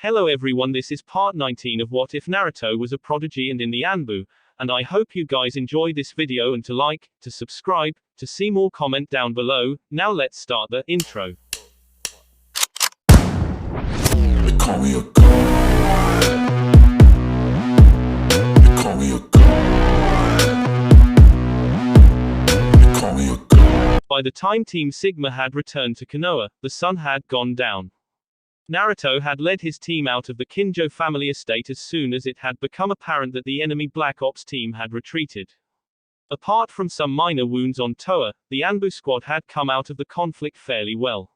Hello everyone, this is part 19 of What If Naruto Was a Prodigy and in the Anbu, and I hope you guys enjoy this video and to like, to subscribe, to see more comment down below. Now let's start the intro. They call me a god. They call me a god. They call me a god. By the time Team Sigma had returned to Konoha, the sun had gone down. Naruto had led his team out of the Kinjo family estate as soon as it had become apparent that the enemy Black Ops team had retreated. Apart from some minor wounds on Toa, the Anbu squad had come out of the conflict fairly well.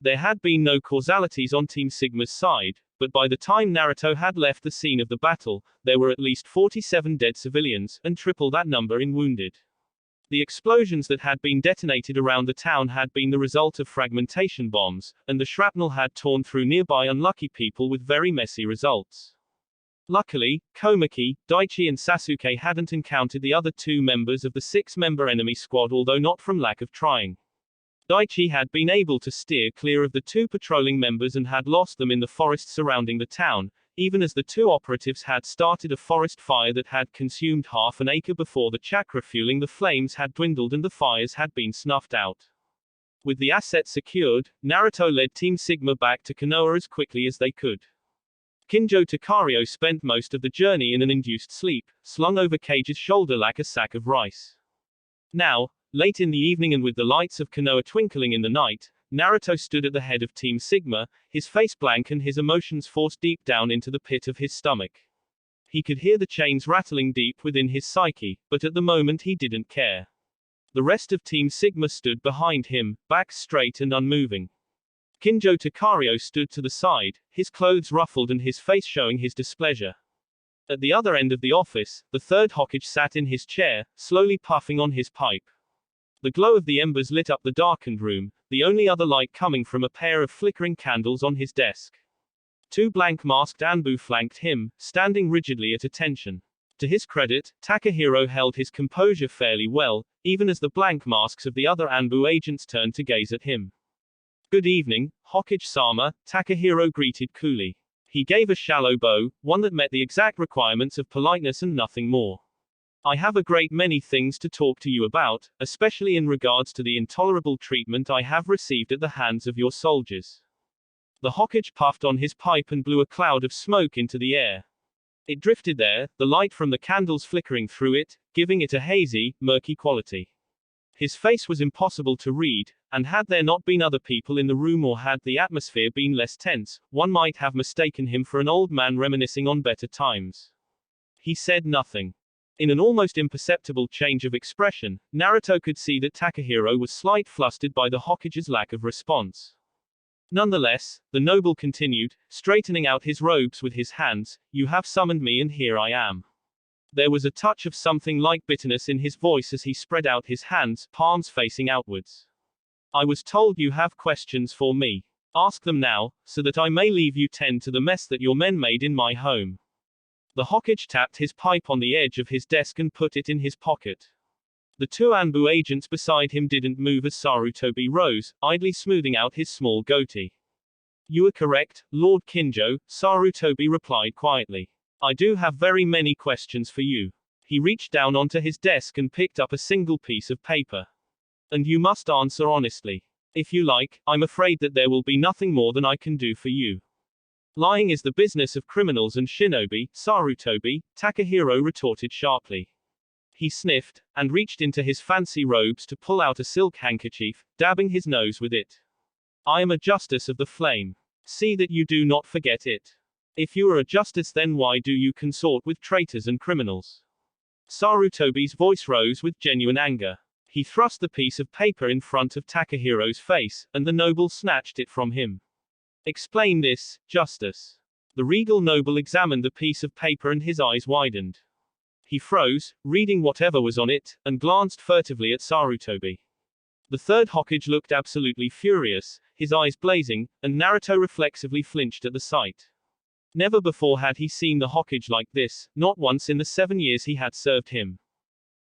There had been no causalities on Team Sigma's side, but by the time Naruto had left the scene of the battle, there were at least 47 dead civilians, and triple that number in wounded. The explosions that had been detonated around the town had been the result of fragmentation bombs, and the shrapnel had torn through nearby unlucky people with very messy results. Luckily, Komaki, Daichi and Sasuke hadn't encountered the other two members of the six-member enemy squad, although not from lack of trying. Daichi had been able to steer clear of the two patrolling members and had lost them in the forest surrounding the town, even as the two operatives had started a forest fire that had consumed half an acre before the chakra fueling the flames had dwindled and the fires had been snuffed out. With the assets secured, Naruto led Team Sigma back to Konoha as quickly as they could. Kinjo Takario spent most of the journey in an induced sleep, slung over Cage's shoulder like a sack of rice. Now, late in the evening and with the lights of Konoha twinkling in the night, Naruto stood at the head of Team Sigma, his face blank and his emotions forced deep down into the pit of his stomach. He could hear the chains rattling deep within his psyche, but at the moment he didn't care. The rest of Team Sigma stood behind him, backs straight and unmoving. Kinjo Takario stood to the side, his clothes ruffled and his face showing his displeasure. At the other end of the office, the third Hokage sat in his chair, slowly puffing on his pipe. The glow of the embers lit up the darkened room, the only other light coming from a pair of flickering candles on his desk. Two blank-masked Anbu flanked him, standing rigidly at attention. To his credit, Takahiro held his composure fairly well, even as the blank masks of the other Anbu agents turned to gaze at him. "Good evening, Hokage-sama," Takahiro greeted coolly. He gave a shallow bow, one that met the exact requirements of politeness and nothing more. "I have a great many things to talk to you about, especially in regards to the intolerable treatment I have received at the hands of your soldiers." The Hokage puffed on his pipe and blew a cloud of smoke into the air. It drifted there, the light from the candles flickering through it, giving it a hazy, murky quality. His face was impossible to read, and had there not been other people in the room or had the atmosphere been less tense, one might have mistaken him for an old man reminiscing on better times. He said nothing. In an almost imperceptible change of expression, Naruto could see that Takahiro was slightly flustered by the Hokage's lack of response. Nonetheless, the noble continued, straightening out his robes with his hands, "You have summoned me and here I am." There was a touch of something like bitterness in his voice as he spread out his hands, palms facing outwards. "I was told you have questions for me. Ask them now, so that I may leave you tend to the mess that your men made in my home." The Hokage tapped his pipe on the edge of his desk and put it in his pocket. The two Anbu agents beside him didn't move as Sarutobi rose, idly smoothing out his small goatee. "You are correct, Lord Kinjo," Sarutobi replied quietly. "I do have very many questions for you." He reached down onto his desk and picked up a single piece of paper. "And you must answer honestly. If you like, I'm afraid that there will be nothing more than I can do for you." "Lying is the business of criminals and shinobi, Sarutobi," Takahiro retorted sharply. He sniffed, and reached into his fancy robes to pull out a silk handkerchief, dabbing his nose with it. "I am a justice of the flame. See that you do not forget it. If you are a justice, then why do you consort with traitors and criminals?" Sarutobi's voice rose with genuine anger. He thrust the piece of paper in front of Takahiro's face, and the noble snatched it from him. "Explain this, Justice." The regal noble examined the piece of paper and his eyes widened. He froze, reading whatever was on it, and glanced furtively at Sarutobi. The third Hokage looked absolutely furious, his eyes blazing, and Naruto reflexively flinched at the sight. Never before had he seen the Hokage like this, not once in the 7 years he had served him.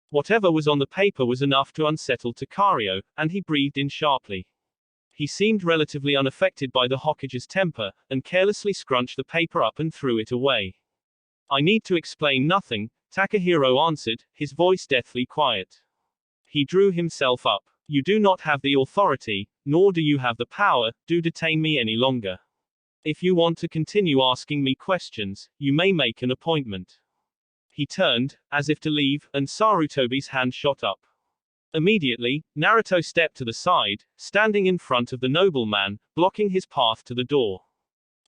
Whatever was on the paper was enough to unsettle Takario, and he breathed in sharply. He seemed relatively unaffected by the Hokage's temper, and carelessly scrunched the paper up and threw it away. I need to explain nothing, Takahiro answered, his voice deathly quiet. He drew himself up. You do not have the authority, nor do you have the power, to detain me any longer. If you want to continue asking me questions, you may make an appointment. He turned, as if to leave, and Sarutobi's hand shot up. Immediately, Naruto stepped to the side, standing in front of the nobleman, blocking his path to the door.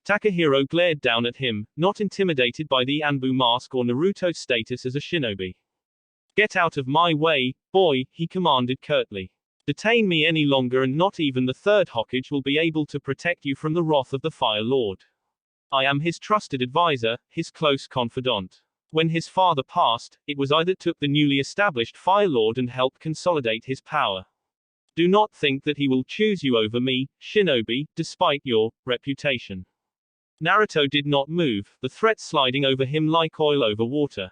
Takahiro glared down at him, not intimidated by the Anbu mask or Naruto's status as a shinobi. Get out of my way, boy, he commanded curtly. Detain me any longer and not even the third Hokage will be able to protect you from the wrath of the Fire Lord. I am his trusted advisor, his close confidant. When his father passed, it was I that took the newly established Fire Lord and helped consolidate his power. Do not think that he will choose you over me, shinobi, despite your reputation. Naruto did not move, the threat sliding over him like oil over water.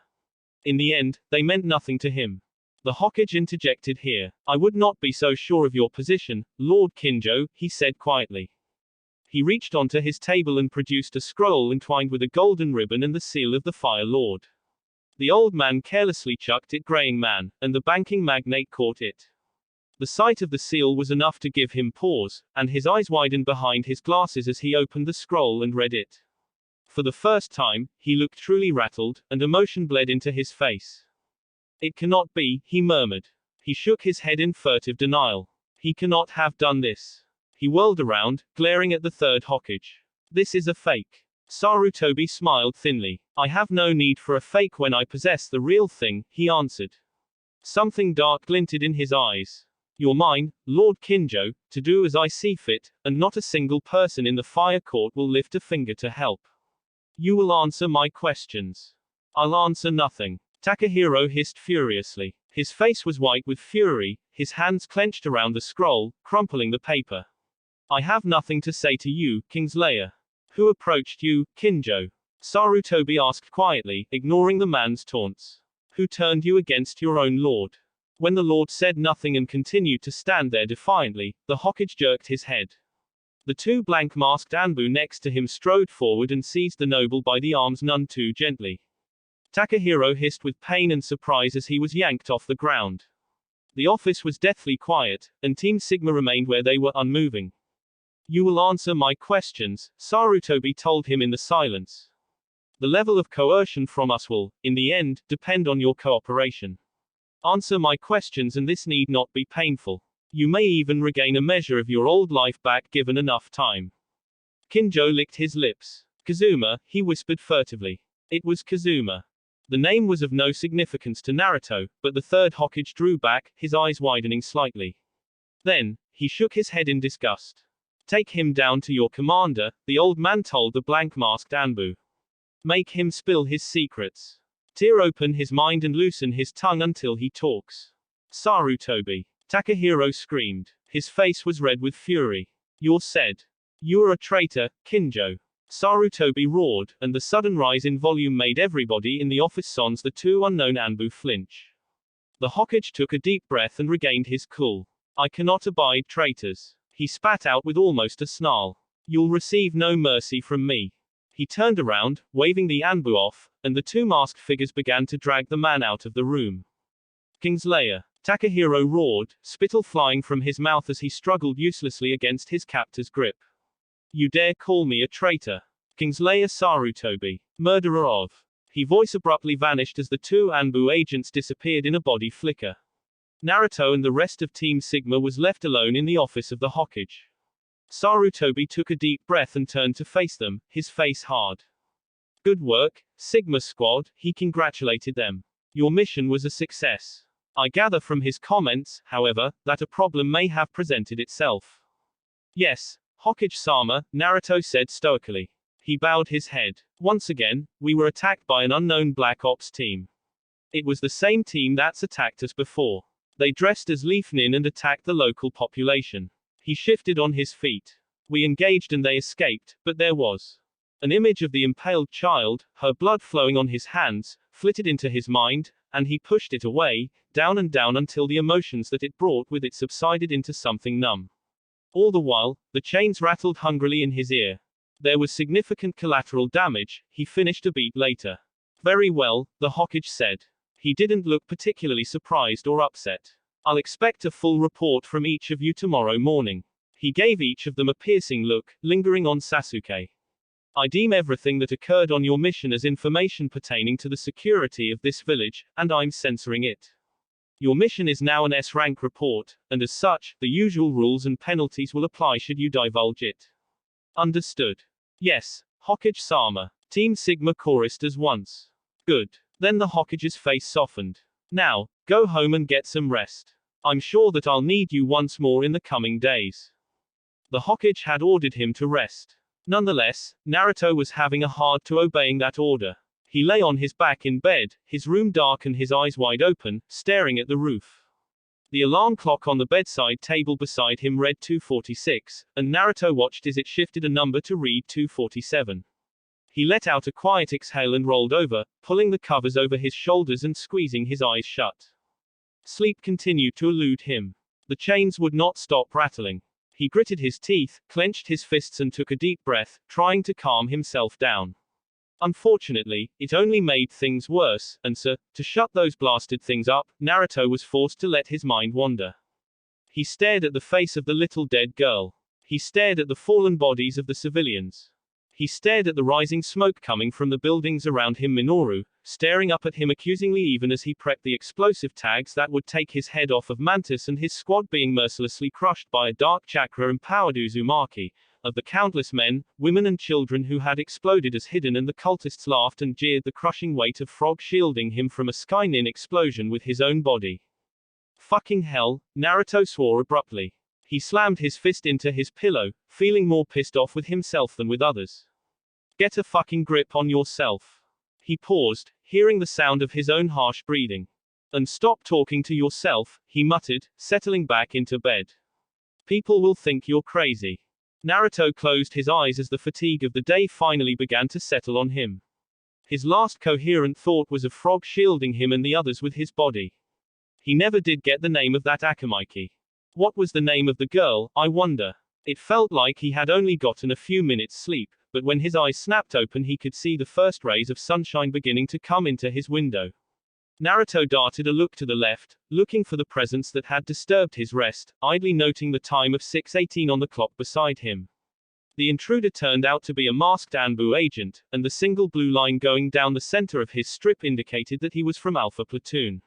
In the end, they meant nothing to him. The Hokage interjected here. I would not be so sure of your position, Lord Kinjo, he said quietly. He reached onto his table and produced a scroll entwined with a golden ribbon and the seal of the Fire Lord. The old man carelessly chucked it graying man, and the banking magnate caught it. The sight of the seal was enough to give him pause, and his eyes widened behind his glasses as he opened the scroll and read it. For the first time, he looked truly rattled, and emotion bled into his face. It cannot be, he murmured. He shook his head in furtive denial. He cannot have done this. He whirled around, glaring at the third Hokage. This is a fake. Sarutobi smiled thinly. I have no need for a fake when I possess the real thing, he answered. Something dark glinted in his eyes. You're mine, Lord Kinjo, to do as I see fit, and not a single person in the fire court will lift a finger to help. You will answer my questions. I'll answer nothing. Takahiro hissed furiously. His face was white with fury, his hands clenched around the scroll, crumpling the paper. I have nothing to say to you, Kingslayer. Who approached you, Kinjo? Sarutobi asked quietly, ignoring the man's taunts. Who turned you against your own lord? When the lord said nothing and continued to stand there defiantly, the Hokage jerked his head. The two blank-masked Anbu next to him strode forward and seized the noble by the arms none too gently. Takahiro hissed with pain and surprise as he was yanked off the ground. The office was deathly quiet, and Team Sigma remained where they were unmoving. You will answer my questions, Sarutobi told him in the silence. The level of coercion from us will, in the end, depend on your cooperation. Answer my questions and this need not be painful. You may even regain a measure of your old life back given enough time. Kinjo licked his lips. Kazuma, he whispered furtively. It was Kazuma. The name was of no significance to Naruto, but the third Hokage drew back, his eyes widening slightly. Then, he shook his head in disgust. Take him down to your commander, the old man told the blank-masked Anbu. Make him spill his secrets. Tear open his mind and loosen his tongue until he talks. Sarutobi. Takahiro screamed. His face was red with fury. You're said. You are a traitor, Kinjo. Sarutobi roared, and the sudden rise in volume made everybody in the office sans the two unknown Anbu flinch. The Hokage took a deep breath and regained his cool. I cannot abide traitors. He spat out with almost a snarl. You'll receive no mercy from me. He turned around, waving the Anbu off, and the two masked figures began to drag the man out of the room. Kingslayer. Takahiro roared, spittle flying from his mouth as he struggled uselessly against his captor's grip. You dare call me a traitor? Kingslayer Sarutobi. Murderer of. His voice abruptly vanished as the two Anbu agents disappeared in a body flicker. Naruto and the rest of Team Sigma was left alone in the office of the Hokage. Sarutobi took a deep breath and turned to face them, his face hard. Good work, Sigma Squad, he congratulated them. Your mission was a success. I gather from his comments, however, that a problem may have presented itself. Yes, Hokage-sama, Naruto said stoically. He bowed his head. Once again, we were attacked by an unknown Black Ops team. It was the same team that's attacked us before. They dressed as Leaf Nin and attacked the local population. He shifted on his feet. We engaged and they escaped, but there was an image of the impaled child, her blood flowing on his hands, flitted into his mind, and he pushed it away, down and down until the emotions that it brought with it subsided into something numb. All the while, the chains rattled hungrily in his ear. There was significant collateral damage, he finished a beat later. Very well, the Hokage said. He didn't look particularly surprised or upset. I'll expect a full report from each of you tomorrow morning. He gave each of them a piercing look, lingering on Sasuke. I deem everything that occurred on your mission as information pertaining to the security of this village, and I'm censoring it. Your mission is now an S-rank report, and as such, the usual rules and penalties will apply should you divulge it. Understood. Yes, Hokage-sama. Team Sigma chorused as once. Good. Then the Hokage's face softened. Now, go home and get some rest. I'm sure that I'll need you once more in the coming days. The Hokage had ordered him to rest. Nonetheless, Naruto was having a hard time obeying that order. He lay on his back in bed, his room dark and his eyes wide open, staring at the roof. The alarm clock on the bedside table beside him read 2:46, and Naruto watched as it shifted a number to read 2:47. He let out a quiet exhale and rolled over, pulling the covers over his shoulders and squeezing his eyes shut. Sleep continued to elude him. The chains would not stop rattling. He gritted his teeth, clenched his fists and took a deep breath, trying to calm himself down. Unfortunately, it only made things worse, and so, to shut those blasted things up, Naruto was forced to let his mind wander. He stared at the face of the little dead girl. He stared at the fallen bodies of the civilians. He stared at the rising smoke coming from the buildings around him. Minoru, staring up at him accusingly even as he prepped the explosive tags that would take his head off of Mantis and his squad being mercilessly crushed by a dark chakra-empowered Uzumaki, of the countless men, women and children who had exploded as hidden, and the cultists laughed and jeered the crushing weight of Frog shielding him from a Skynin explosion with his own body. Fucking hell, Naruto swore abruptly. He slammed his fist into his pillow, feeling more pissed off with himself than with others. Get a fucking grip on yourself. He paused, hearing the sound of his own harsh breathing. And stop talking to yourself, he muttered, settling back into bed. People will think you're crazy. Naruto closed his eyes as the fatigue of the day finally began to settle on him. His last coherent thought was of Frog shielding him and the others with his body. He never did get the name of that Akamaki. What was the name of the girl, I wonder? It felt like he had only gotten a few minutes sleep, but when his eyes snapped open he could see the first rays of sunshine beginning to come into his window. Naruto darted a look to the left, looking for the presence that had disturbed his rest, idly noting the time of 6:18 on the clock beside him. The intruder turned out to be a masked Anbu agent, and the single blue line going down the center of his strip indicated that he was from Alpha Platoon.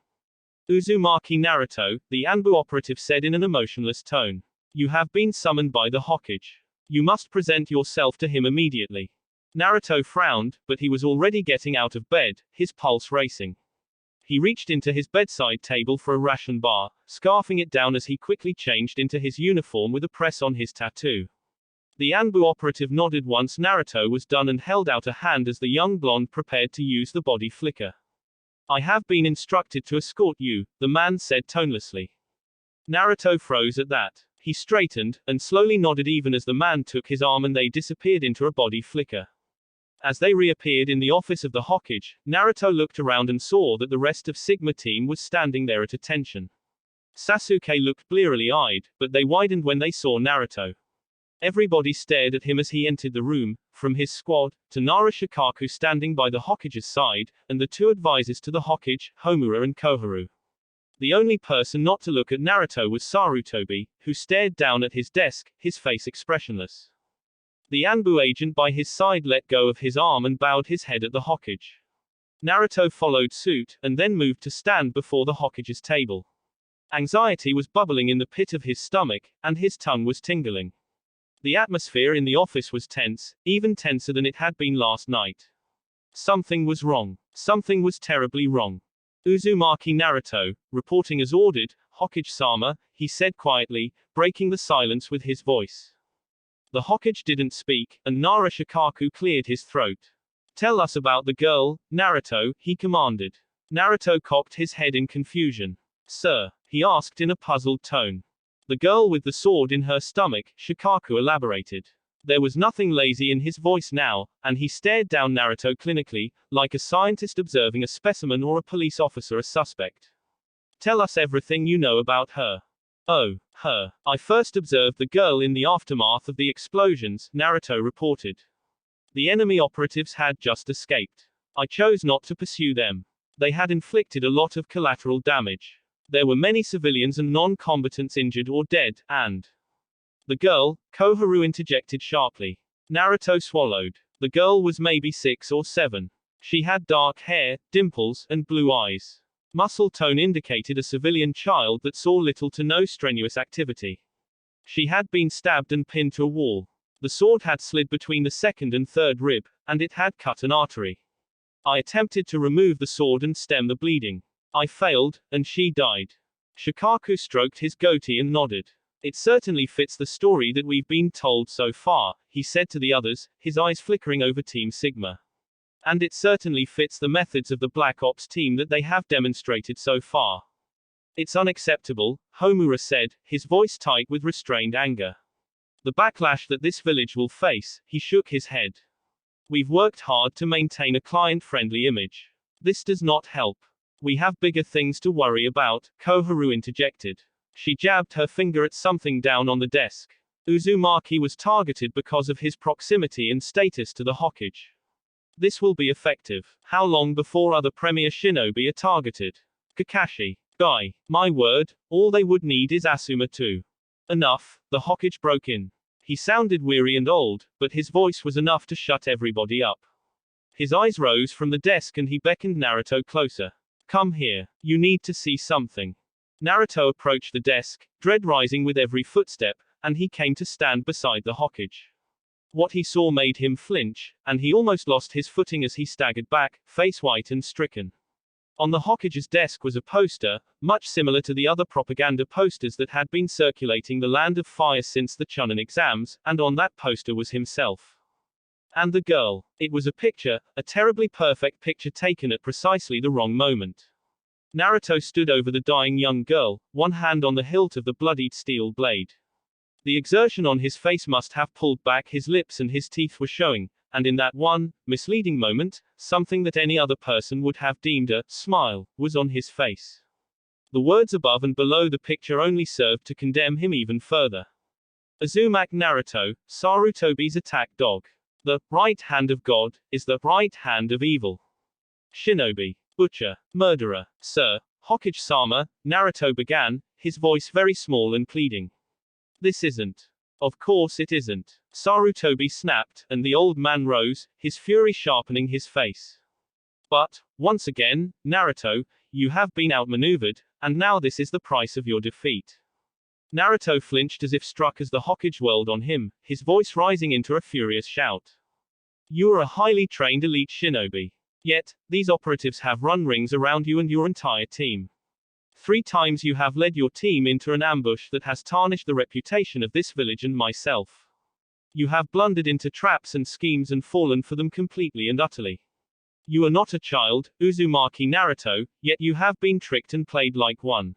Uzumaki Naruto, the Anbu operative said in an emotionless tone. You have been summoned by the Hokage. You must present yourself to him immediately. Naruto frowned, but he was already getting out of bed, his pulse racing. He reached into his bedside table for a ration bar, scarfing it down as he quickly changed into his uniform with a press on his tattoo. The Anbu operative nodded once Naruto was done and held out a hand as the young blonde prepared to use the body flicker. I have been instructed to escort you, the man said tonelessly. Naruto froze at that. He straightened, and slowly nodded even as the man took his arm and they disappeared into a body flicker. As they reappeared in the office of the Hokage, Naruto looked around and saw that the rest of Sigma team was standing there at attention. Sasuke looked blearily eyed, but they widened when they saw Naruto. Everybody stared at him as he entered the room, from his squad, to Nara Shikaku standing by the Hokage's side, and the two advisors to the Hokage, Homura and Koharu. The only person not to look at Naruto was Sarutobi, who stared down at his desk, his face expressionless. The Anbu agent by his side let go of his arm and bowed his head at the Hokage. Naruto followed suit, and then moved to stand before the Hokage's table. Anxiety was bubbling in the pit of his stomach, and his tongue was tingling. The atmosphere in the office was tense, even tenser than it had been last night. Something was wrong. Something was terribly wrong. Uzumaki Naruto, reporting as ordered, Hokage-sama, he said quietly, breaking the silence with his voice. The Hokage didn't speak, and Nara Shikaku cleared his throat. Tell us about the girl, Naruto, he commanded. Naruto cocked his head in confusion. Sir, he asked in a puzzled tone. The girl with the sword in her stomach, Shikaku elaborated. There was nothing lazy in his voice now, and he stared down Naruto clinically, like a scientist observing a specimen or a police officer a suspect. Tell us everything you know about her. Oh, her. I first observed the girl in the aftermath of the explosions, Naruto reported. The enemy operatives had just escaped. I chose not to pursue them. They had inflicted a lot of collateral damage. There were many civilians and non-combatants injured or dead, and the girl, Koharu interjected sharply. Naruto swallowed. The girl was maybe 6 or 7. She had dark hair, dimples, and blue eyes. Muscle tone indicated a civilian child that saw little to no strenuous activity. She had been stabbed and pinned to a wall. The sword had slid between the second and third rib, and it had cut an artery. I attempted to remove the sword and stem the bleeding. I failed, and she died. Shikaku stroked his goatee and nodded. It certainly fits the story that we've been told so far, he said to the others, his eyes flickering over Team Sigma. And it certainly fits the methods of the Black Ops team that they have demonstrated so far. It's unacceptable, Homura said, his voice tight with restrained anger. The backlash that this village will face, he shook his head. We've worked hard to maintain a client-friendly image. This does not help. We have bigger things to worry about, Koharu interjected. She jabbed her finger at something down on the desk. Uzumaki was targeted because of his proximity and status to the Hokage. This will be effective. How long before other premier shinobi are targeted? Kakashi. Guy. My word, all they would need is Asuma too. Enough, the Hokage broke in. He sounded weary and old, but his voice was enough to shut everybody up. His eyes rose from the desk and he beckoned Naruto closer. Come here. You need to see something. Naruto approached the desk, dread rising with every footstep, and he came to stand beside the Hokage. What he saw made him flinch, and he almost lost his footing as he staggered back, face white and stricken. On the Hokage's desk was a poster, much similar to the other propaganda posters that had been circulating the Land of Fire since the Chunin exams, and on that poster was himself. And the girl. It was a picture, a terribly perfect picture taken at precisely the wrong moment. Naruto stood over the dying young girl, one hand on the hilt of the bloodied steel blade. The exertion on his face must have pulled back his lips and his teeth were showing, and in that one, misleading moment, something that any other person would have deemed a smile was on his face. The words above and below the picture only served to condemn him even further. Uzumaki Naruto, Sarutobi's attack dog. The right hand of God is the right hand of evil. Shinobi. Butcher. Murderer. Sir. Hokage-sama, Naruto began, his voice very small and pleading. This isn't. Of course it isn't. Sarutobi snapped, and the old man rose, his fury sharpening his face. But, once again, Naruto, you have been outmaneuvered, and now this is the price of your defeat. Naruto flinched as if struck as the Hokage whirled on him, his voice rising into a furious shout. You are a highly trained elite shinobi. Yet, these operatives have run rings around you and your entire team. 3 times you have led your team into an ambush that has tarnished the reputation of this village and myself. You have blundered into traps and schemes and fallen for them completely and utterly. You are not a child, Uzumaki Naruto, yet you have been tricked and played like one.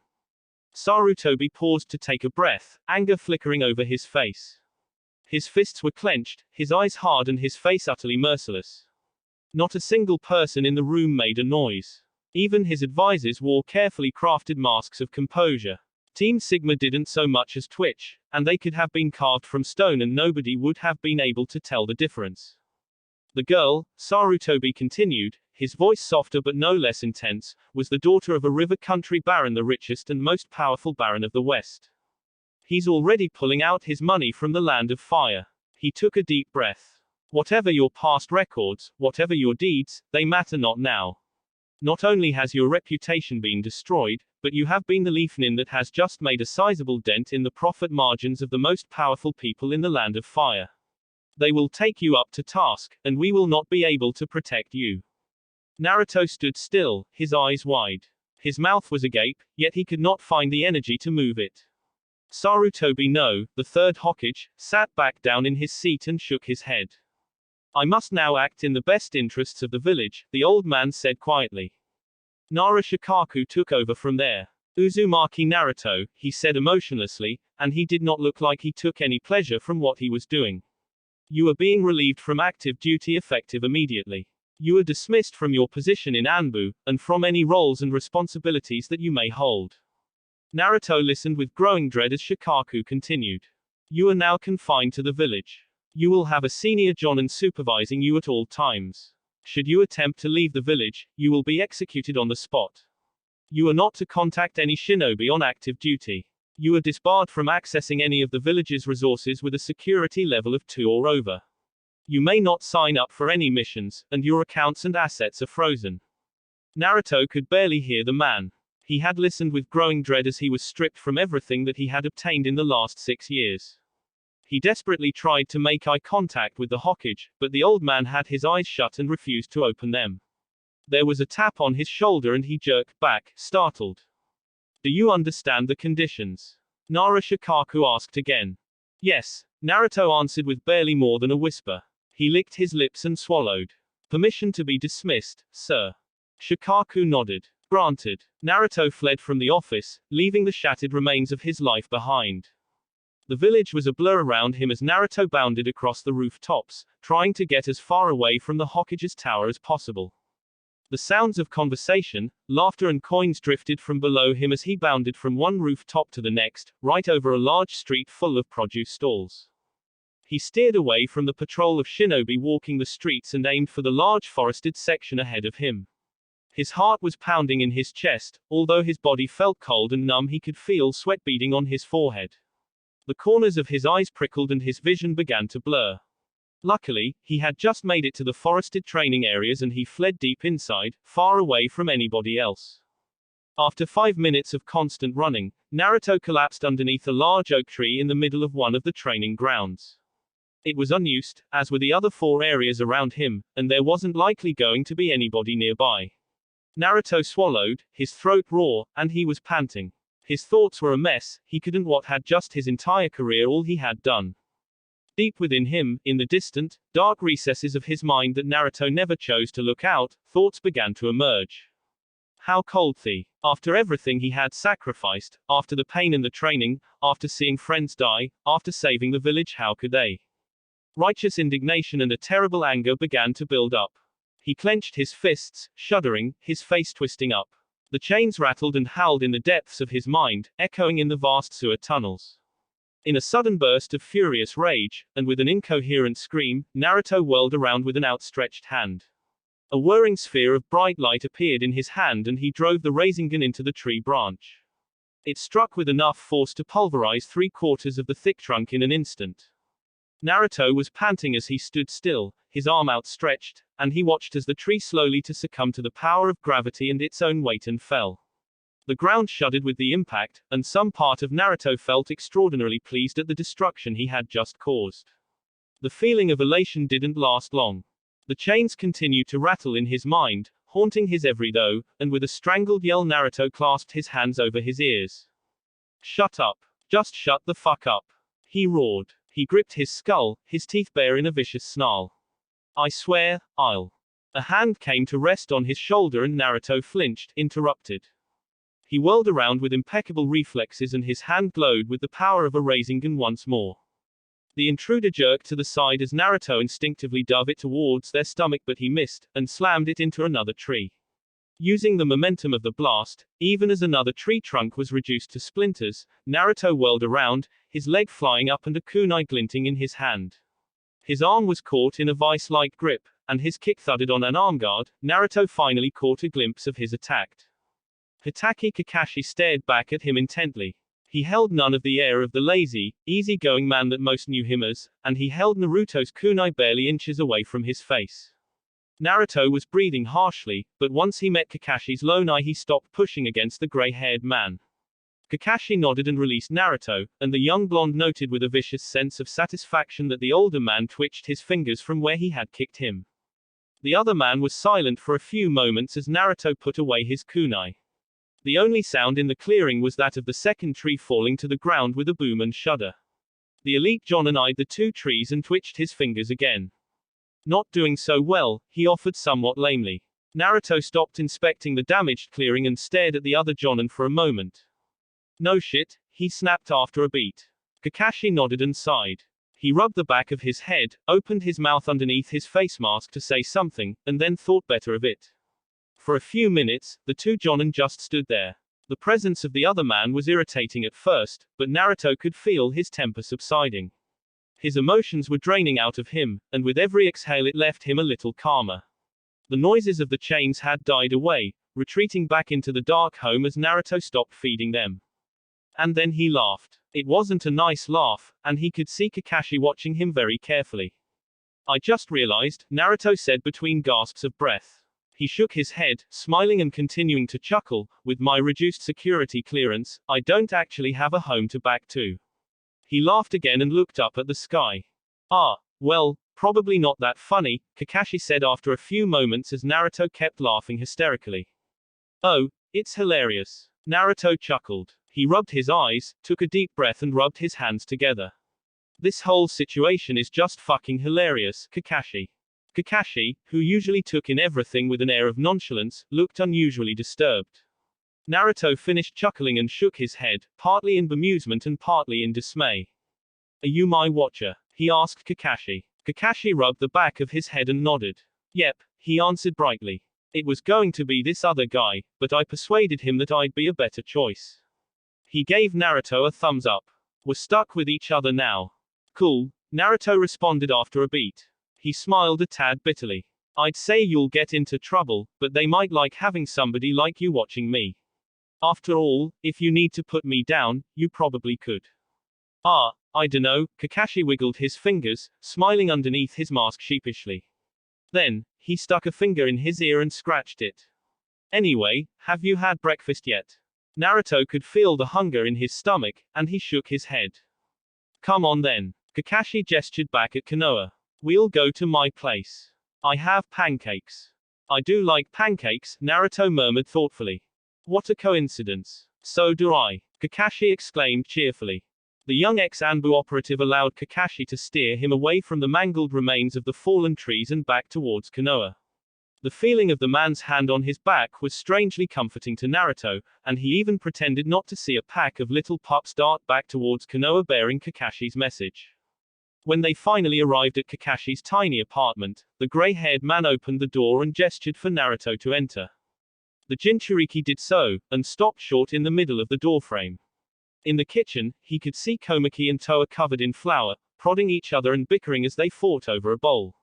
Sarutobi paused to take a breath, anger flickering over his face. His fists were clenched, his eyes hard and his face utterly merciless. Not a single person in the room made a noise. Even his advisors wore carefully crafted masks of composure. Team Sigma didn't so much as twitch, and they could have been carved from stone and nobody would have been able to tell the difference. The girl, Sarutobi continued, his voice softer but no less intense, was the daughter of a river country baron, the richest and most powerful baron of the West. He's already pulling out his money from the Land of Fire. He took a deep breath. Whatever your past records, whatever your deeds, they matter not now. Not only has your reputation been destroyed, but you have been the Leafnin that has just made a sizable dent in the profit margins of the most powerful people in the Land of Fire. They will take you up to task, and we will not be able to protect you. Naruto stood still, his eyes wide. His mouth was agape, yet he could not find the energy to move it. Sarutobi no, the third Hokage, sat back down in his seat and shook his head. I must now act in the best interests of the village, the old man said quietly. Nara Shikaku took over from there. Uzumaki Naruto, he said emotionlessly, and he did not look like he took any pleasure from what he was doing. You are being relieved from active duty effective immediately. You are dismissed from your position in Anbu, and from any roles and responsibilities that you may hold. Naruto listened with growing dread as Shikaku continued. You are now confined to the village. You will have a senior Jonin supervising you at all times. Should you attempt to leave the village, you will be executed on the spot. You are not to contact any shinobi on active duty. You are disbarred from accessing any of the village's resources with a security level of 2 or over. You may not sign up for any missions, and your accounts and assets are frozen. Naruto could barely hear the man. He had listened with growing dread as he was stripped from everything that he had obtained in the last 6 years. He desperately tried to make eye contact with the Hokage, but the old man had his eyes shut and refused to open them. There was a tap on his shoulder and he jerked back, startled. Do you understand the conditions? Nara Shikaku asked again. Yes, Naruto answered with barely more than a whisper. He licked his lips and swallowed. Permission to be dismissed, sir. Shikaku nodded. Granted. Naruto fled from the office, leaving the shattered remains of his life behind. The village was a blur around him as Naruto bounded across the rooftops, trying to get as far away from the Hokage's tower as possible. The sounds of conversation, laughter and coins drifted from below him as he bounded from one rooftop to the next, right over a large street full of produce stalls. He steered away from the patrol of shinobi walking the streets and aimed for the large forested section ahead of him. His heart was pounding in his chest, although his body felt cold and numb. He could feel sweat beading on his forehead. The corners of his eyes prickled and his vision began to blur. Luckily, he had just made it to the forested training areas and he fled deep inside, far away from anybody else. After 5 minutes of constant running, Naruto collapsed underneath a large oak tree in the middle of one of the training grounds. It was unused, as were the other 4 areas around him, and there wasn't likely going to be anybody nearby. Naruto swallowed, his throat raw, and he was panting. His thoughts were a mess. He couldn't what had just his entire career all he had done. Deep within him, in the distant, dark recesses of his mind that Naruto never chose to look out, thoughts began to emerge. How cold the. After everything he had sacrificed, after the pain in the training, after seeing friends die, after saving the village, how could they? Righteous indignation and a terrible anger began to build up. He clenched his fists, shuddering, his face twisting up. The chains rattled and howled in the depths of his mind, echoing in the vast sewer tunnels. In a sudden burst of furious rage, and with an incoherent scream, Naruto whirled around with an outstretched hand. A whirring sphere of bright light appeared in his hand and he drove the Rasengan into the tree branch. It struck with enough force to pulverize 3/4 of the thick trunk in an instant. Naruto was panting as he stood still, his arm outstretched, and he watched as the tree slowly to succumb to the power of gravity and its own weight and fell. The ground shuddered with the impact, and some part of Naruto felt extraordinarily pleased at the destruction he had just caused. The feeling of elation didn't last long. The chains continued to rattle in his mind, haunting his every thought, and with a strangled yell Naruto clasped his hands over his ears. Shut up. Just shut the fuck up. He roared. He gripped his skull, his teeth bare in a vicious snarl. I swear, I'll. A hand came to rest on his shoulder and Naruto flinched, interrupted. He whirled around with impeccable reflexes and his hand glowed with the power of a Rasengan once more. The intruder jerked to the side as Naruto instinctively dove it towards their stomach, but he missed, and slammed it into another tree. Using the momentum of the blast, even as another tree trunk was reduced to splinters, Naruto whirled around, his leg flying up and a kunai glinting in his hand. His arm was caught in a vice-like grip, and his kick thudded on an arm guard. Naruto finally caught a glimpse of his attack. Hitaki Kakashi stared back at him intently. He held none of the air of the lazy, easy-going man that most knew him as, and he held Naruto's kunai barely inches away from his face. Naruto was breathing harshly, but once he met Kakashi's lone eye he stopped pushing against the gray-haired man. Kakashi nodded and released Naruto, and the young blonde noted with a vicious sense of satisfaction that the older man twitched his fingers from where he had kicked him. The other man was silent for a few moments as Naruto put away his kunai. The only sound in the clearing was that of the second tree falling to the ground with a boom and shudder. The elite Jonin eyed the 2 trees and twitched his fingers again. Not doing so well, he offered somewhat lamely. Naruto stopped inspecting the damaged clearing and stared at the other Jonin for a moment. No shit, he snapped after a beat. Kakashi nodded and sighed. He rubbed the back of his head, opened his mouth underneath his face mask to say something, and then thought better of it. For a few minutes, the 2 Jonin just stood there. The presence of the other man was irritating at first, but Naruto could feel his temper subsiding. His emotions were draining out of him, and with every exhale it left him a little calmer. The noises of the chains had died away, retreating back into the dark home as Naruto stopped feeding them. And then he laughed. It wasn't a nice laugh, and he could see Kakashi watching him very carefully. I just realized, Naruto said between gasps of breath. He shook his head, smiling and continuing to chuckle, with my reduced security clearance, I don't actually have a home to back to. He laughed again and looked up at the sky. Ah, well, probably not that funny, Kakashi said after a few moments as Naruto kept laughing hysterically. Oh, it's hilarious. Naruto chuckled. He rubbed his eyes, took a deep breath and rubbed his hands together. This whole situation is just fucking hilarious, Kakashi. Kakashi, who usually took in everything with an air of nonchalance, looked unusually disturbed. Naruto finished chuckling and shook his head, partly in bemusement and partly in dismay. Are you my watcher? He asked Kakashi. Kakashi rubbed the back of his head and nodded. Yep, he answered brightly. It was going to be this other guy, but I persuaded him that I'd be a better choice. He gave Naruto a thumbs up. We're stuck with each other now. Cool, Naruto responded after a beat. He smiled a tad bitterly. I'd say you'll get into trouble, but they might like having somebody like you watching me. After all, if you need to put me down, you probably could. Ah, I dunno, Kakashi wiggled his fingers, smiling underneath his mask sheepishly. Then, he stuck a finger in his ear and scratched it. Anyway, have you had breakfast yet? Naruto could feel the hunger in his stomach, and he shook his head. Come on then. Kakashi gestured back at Konoha. We'll go to my place. I have pancakes. I do like pancakes, Naruto murmured thoughtfully. What a coincidence. So do I. Kakashi exclaimed cheerfully. The young ex-Anbu operative allowed Kakashi to steer him away from the mangled remains of the fallen trees and back towards Konoha. The feeling of the man's hand on his back was strangely comforting to Naruto, and he even pretended not to see a pack of little pups dart back towards Konoha bearing Kakashi's message. When they finally arrived at Kakashi's tiny apartment, the gray-haired man opened the door and gestured for Naruto to enter. The Jinchuriki did so, and stopped short in the middle of the doorframe. In the kitchen, he could see Komaki and Toa covered in flour, prodding each other and bickering as they fought over a bowl.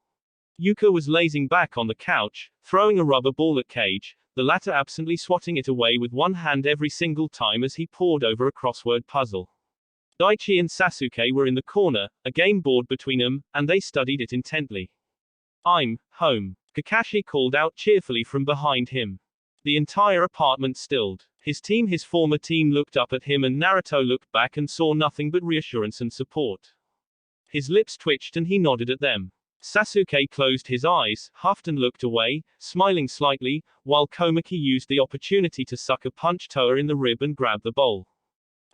Yuka was lazing back on the couch, throwing a rubber ball at Cage, the latter absently swatting it away with one hand every single time as he pored over a crossword puzzle. Daichi and Sasuke were in the corner, a game board between them, and they studied it intently. I'm home. Kakashi called out cheerfully from behind him. The entire apartment stilled. His former team looked up at him and Naruto looked back and saw nothing but reassurance and support. His lips twitched and he nodded at them. Sasuke closed his eyes, huffed and looked away, smiling slightly, while Komaki used the opportunity to sucker punch Toa in the rib and grab the bowl.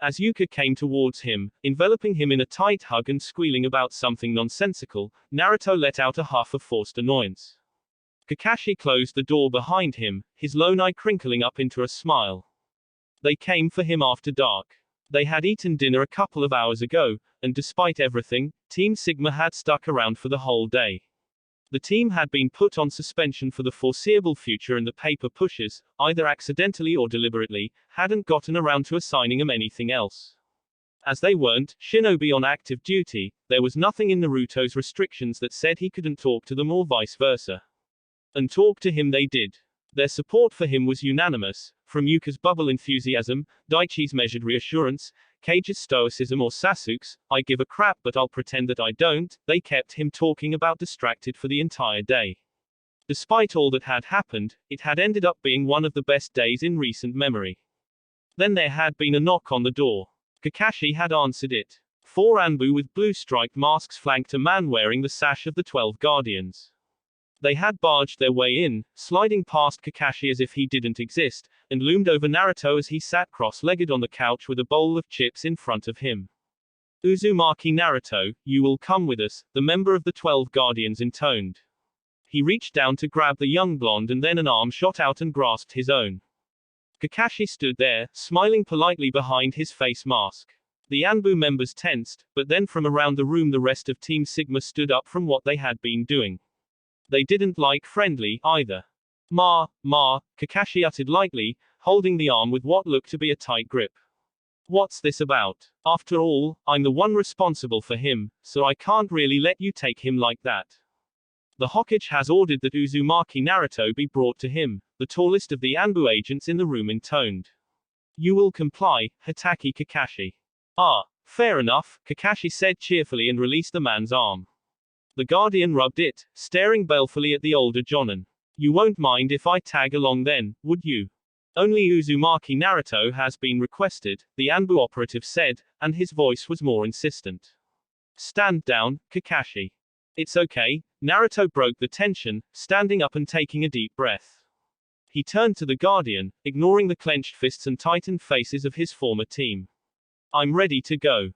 As Yuka came towards him, enveloping him in a tight hug and squealing about something nonsensical, Naruto let out a huff of forced annoyance. Kakashi closed the door behind him, his lone eye crinkling up into a smile. They came for him after dark. They had eaten dinner a couple of hours ago, and despite everything, Team Sigma had stuck around for the whole day. The team had been put on suspension for the foreseeable future and the paper pushers, either accidentally or deliberately, hadn't gotten around to assigning them anything else. As they weren't shinobi on active duty, there was nothing in Naruto's restrictions that said he couldn't talk to them or vice versa. And talk to him they did. Their support for him was unanimous, from Yuka's bubble enthusiasm, Daichi's measured reassurance, Cage's stoicism or Sasuke's, I give a crap but I'll pretend that I don't, they kept him talking about distracted for the entire day. Despite all that had happened, it had ended up being one of the best days in recent memory. Then there had been a knock on the door. Kakashi had answered it. 4 Anbu with blue-striped masks flanked a man wearing the sash of the 12 Guardians. They had barged their way in, sliding past Kakashi as if he didn't exist, and loomed over Naruto as he sat cross-legged on the couch with a bowl of chips in front of him. Uzumaki Naruto, you will come with us, the member of the 12 Guardians intoned. He reached down to grab the young blonde and then an arm shot out and grasped his own. Kakashi stood there, smiling politely behind his face mask. The Anbu members tensed, but then from around the room the rest of Team Sigma stood up from what they had been doing. They didn't like friendly, either. Ma, Kakashi uttered lightly, holding the arm with what looked to be a tight grip. What's this about? After all, I'm the one responsible for him, so I can't really let you take him like that. The Hokage has ordered that Uzumaki Naruto be brought to him, the tallest of the Anbu agents in the room intoned. You will comply, Hitaki Kakashi. Ah, fair enough, Kakashi said cheerfully and released the man's arm. The Guardian rubbed it, staring balefully at the older Jonin. You won't mind if I tag along then, would you? Only Uzumaki Naruto has been requested, the Anbu operative said, and his voice was more insistent. Stand down, Kakashi. It's okay, Naruto broke the tension, standing up and taking a deep breath. He turned to the Guardian, ignoring the clenched fists and tightened faces of his former team. I'm ready to go.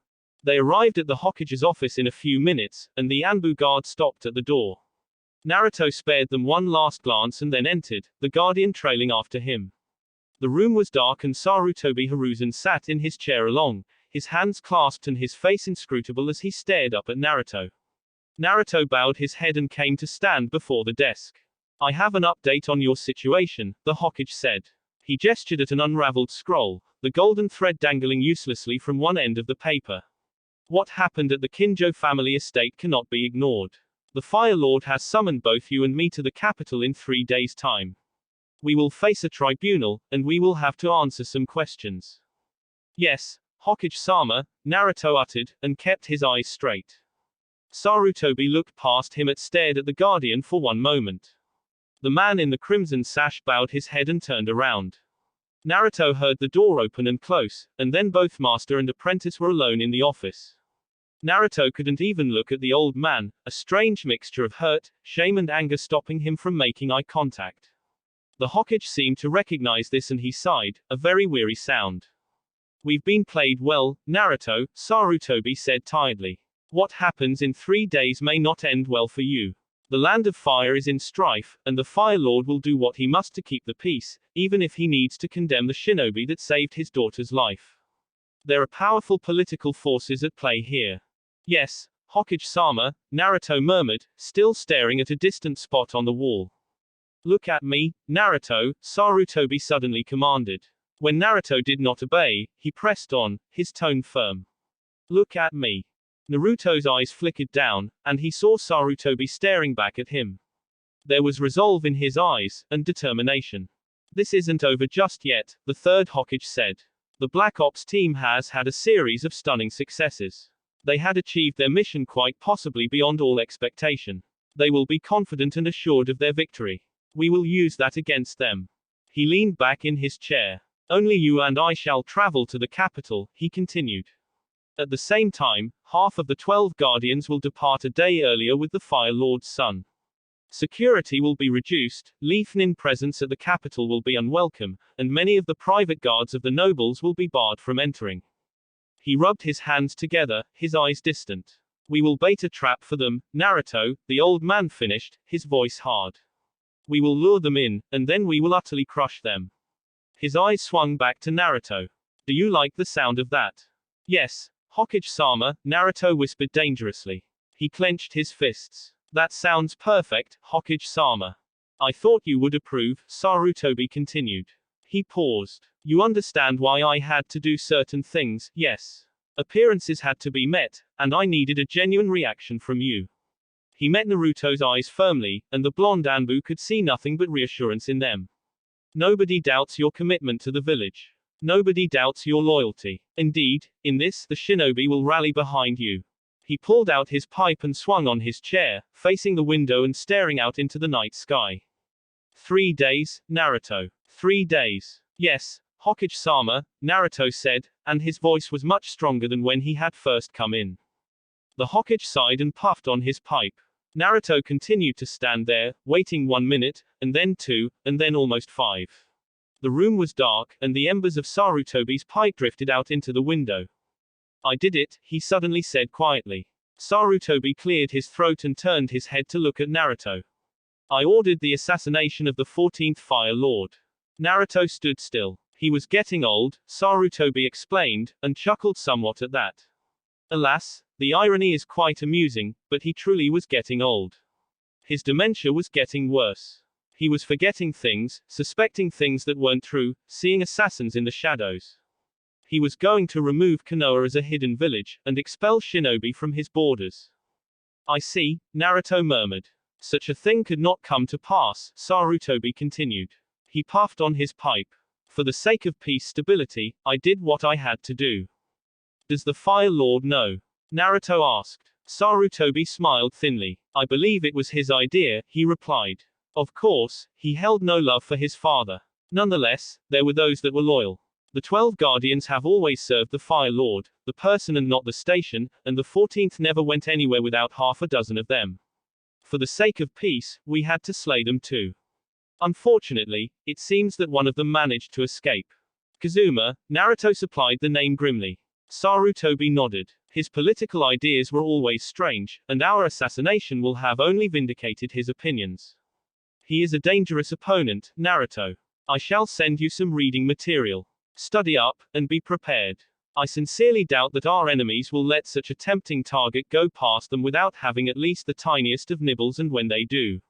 They arrived at the Hokage's office in a few minutes, and the Anbu guard stopped at the door. Naruto spared them one last glance and then entered, the Guardian trailing after him. The room was dark and Sarutobi Hiruzen sat in his chair along, his hands clasped and his face inscrutable as he stared up at Naruto. Naruto bowed his head and came to stand before the desk. I have an update on your situation, the Hokage said. He gestured at an unraveled scroll, the golden thread dangling uselessly from one end of the paper. What happened at the Kinjo family estate cannot be ignored. The Fire Lord has summoned both you and me to the capital in 3 days' time. We will face a tribunal, and we will have to answer some questions. Yes, Hokage-sama, Naruto uttered, and kept his eyes straight. Sarutobi looked past him and stared at the Guardian for one moment. The man in the crimson sash bowed his head and turned around. Naruto heard the door open and close, and then both master and apprentice were alone in the office. Naruto couldn't even look at the old man, a strange mixture of hurt, shame and anger stopping him from making eye contact. The Hokage seemed to recognize this and he sighed, a very weary sound. We've been played well, Naruto, Sarutobi said tiredly. What happens in 3 days may not end well for you. The land of fire is in strife, and the Fire Lord will do what he must to keep the peace, even if he needs to condemn the shinobi that saved his daughter's life. There are powerful political forces at play here. Yes, Hokage-sama, Naruto murmured, still staring at a distant spot on the wall. Look at me, Naruto, Sarutobi suddenly commanded. When Naruto did not obey, he pressed on, his tone firm. Look at me. Naruto's eyes flickered down, and he saw Sarutobi staring back at him. There was resolve in his eyes, and determination. This isn't over just yet, the third Hokage said. The Black Ops team has had a series of stunning successes. They had achieved their mission quite possibly beyond all expectation. They will be confident and assured of their victory. We will use that against them. He leaned back in his chair. Only you and I shall travel to the capital, he continued. At the same time, half of the 12 Guardians will depart a day earlier with the Fire Lord's son. Security will be reduced, Leafnin presence at the capital will be unwelcome, and many of the private guards of the nobles will be barred from entering. He rubbed his hands together, his eyes distant. We will bait a trap for them, Naruto, the old man finished, his voice hard. We will lure them in, and then we will utterly crush them. His eyes swung back to Naruto. Do you like the sound of that? Yes, Hokage-sama, Naruto whispered dangerously. He clenched his fists. That sounds perfect, Hokage-sama. I thought you would approve, Sarutobi continued. He paused. You understand why I had to do certain things, yes. Appearances had to be met, and I needed a genuine reaction from you. He met Naruto's eyes firmly, and the blonde Anbu could see nothing but reassurance in them. Nobody doubts your commitment to the village. Nobody doubts your loyalty. Indeed, in this, the shinobi will rally behind you. He pulled out his pipe and swung on his chair, facing the window and staring out into the night sky. 3 days, Naruto. 3 days. Yes, Hokage-sama, Naruto said, and his voice was much stronger than when he had first come in. The Hokage sighed and puffed on his pipe. Naruto continued to stand there, waiting 1 minute, and then 2, and then almost 5. The room was dark, and the embers of Sarutobi's pipe drifted out into the window. I did it, he suddenly said quietly. Sarutobi cleared his throat and turned his head to look at Naruto. I ordered the assassination of the 14th Fire Lord. Naruto stood still. He was getting old, Sarutobi explained, and chuckled somewhat at that. Alas, the irony is quite amusing, but he truly was getting old. His dementia was getting worse. He was forgetting things, suspecting things that weren't true, seeing assassins in the shadows. He was going to remove Konoha as a hidden village, and expel shinobi from his borders. I see, Naruto murmured. Such a thing could not come to pass, Sarutobi continued. He puffed on his pipe. For the sake of peace stability, I did what I had to do. Does the Fire Lord know? Naruto asked. Sarutobi smiled thinly. I believe it was his idea, he replied. Of course, he held no love for his father. Nonetheless, there were those that were loyal. The 12 guardians have always served the Fire Lord, the person and not the station, and the 14th never went anywhere without half a dozen of them. For the sake of peace, we had to slay them too. Unfortunately, it seems that one of them managed to escape. Kazuma, Naruto supplied the name grimly. Sarutobi nodded. His political ideas were always strange, and our assassination will have only vindicated his opinions. He is a dangerous opponent, Naruto. I shall send you some reading material. Study up, and be prepared. I sincerely doubt that our enemies will let such a tempting target go past them without having at least the tiniest of nibbles, and when they do,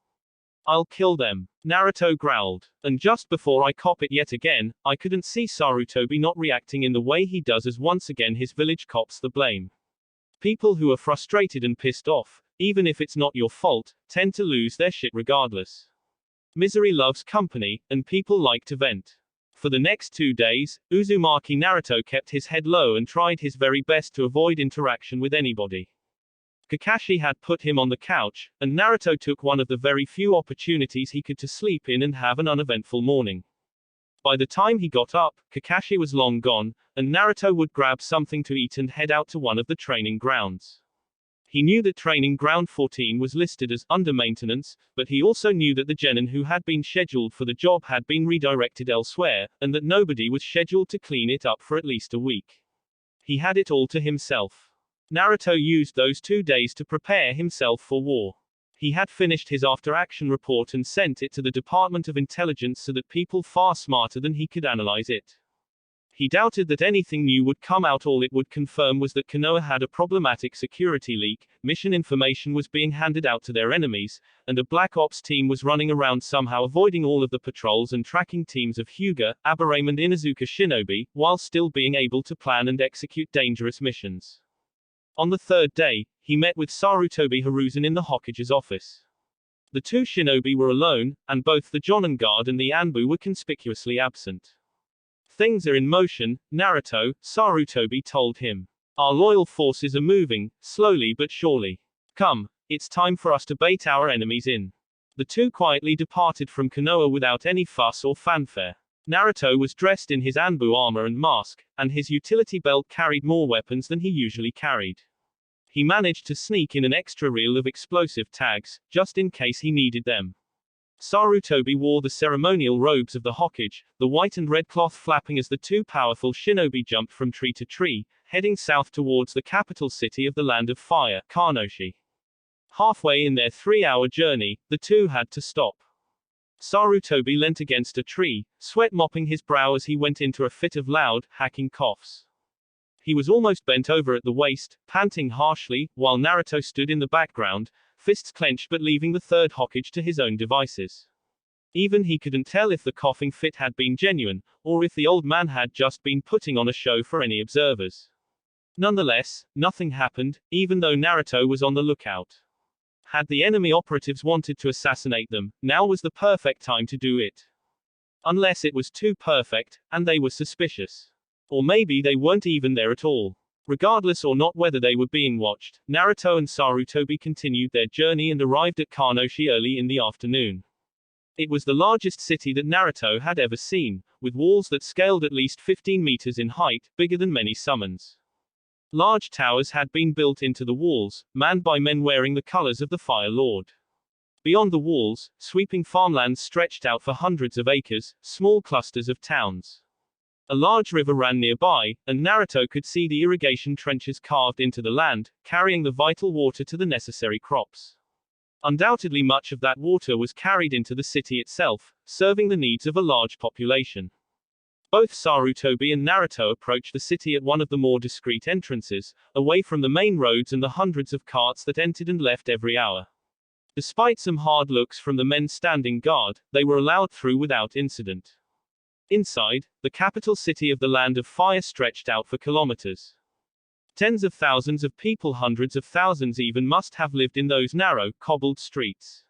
I'll kill them. Naruto growled. And just before I cop it yet again, I couldn't see Sarutobi not reacting in the way he does as once again his village cops the blame. People who are frustrated and pissed off, even if it's not your fault, tend to lose their shit regardless. Misery loves company, and people like to vent. For the next 2 days, Uzumaki Naruto kept his head low and tried his very best to avoid interaction with anybody. Kakashi had put him on the couch, and Naruto took one of the very few opportunities he could to sleep in and have an uneventful morning. By the time he got up, Kakashi was long gone, and Naruto would grab something to eat and head out to one of the training grounds. He knew that Training Ground 14 was listed as under maintenance, but he also knew that the genin who had been scheduled for the job had been redirected elsewhere, and that nobody was scheduled to clean it up for at least a week. He had it all to himself. Naruto used those 2 days to prepare himself for war. He had finished his after-action report and sent it to the Department of Intelligence so that people far smarter than he could analyze it. He doubted that anything new would come out. All it would confirm was that Konoha had a problematic security leak, mission information was being handed out to their enemies, and a Black Ops team was running around somehow avoiding all of the patrols and tracking teams of Hyuga, Aburame and Inuzuka shinobi, while still being able to plan and execute dangerous missions. On the 3rd day, he met with Sarutobi Hiruzen in the Hokage's office. The 2 shinobi were alone, and both the Jonin Guard and the Anbu were conspicuously absent. Things are in motion, Naruto, Sarutobi told him. Our loyal forces are moving, slowly but surely. Come, it's time for us to bait our enemies in. The 2 quietly departed from Konoha without any fuss or fanfare. Naruto was dressed in his Anbu armor and mask, and his utility belt carried more weapons than he usually carried. He managed to sneak in an extra reel of explosive tags, just in case he needed them. Sarutobi wore the ceremonial robes of the Hokage, the white and red cloth flapping as the 2 powerful shinobi jumped from tree to tree, heading south towards the capital city of the Land of Fire, Kanoshi. Halfway in their 3-hour journey, the 2 had to stop. Sarutobi leant against a tree, sweat mopping his brow as he went into a fit of loud, hacking coughs. He was almost bent over at the waist, panting harshly, while Naruto stood in the background, fists clenched but leaving the 3rd Hokage to his own devices. Even he couldn't tell if the coughing fit had been genuine, or if the old man had just been putting on a show for any observers. Nonetheless, nothing happened, even though Naruto was on the lookout. Had the enemy operatives wanted to assassinate them, now was the perfect time to do it. Unless it was too perfect, and they were suspicious. Or maybe they weren't even there at all. Regardless or not whether they were being watched, Naruto and Sarutobi continued their journey and arrived at Kanoshi early in the afternoon. It was the largest city that Naruto had ever seen, with walls that scaled at least 15 meters in height, bigger than many summons. Large towers had been built into the walls, manned by men wearing the colors of the Fire Lord. Beyond the walls, sweeping farmlands stretched out for hundreds of acres, small clusters of towns. A large river ran nearby, and Naruto could see the irrigation trenches carved into the land, carrying the vital water to the necessary crops. Undoubtedly much of that water was carried into the city itself, serving the needs of a large population. Both Sarutobi and Naruto approached the city at one of the more discreet entrances, away from the main roads and the hundreds of carts that entered and left every hour. Despite some hard looks from the men standing guard, they were allowed through without incident. Inside, the capital city of the Land of Fire stretched out for kilometers. Tens of thousands of people, hundreds of thousands even, must have lived in those narrow, cobbled streets.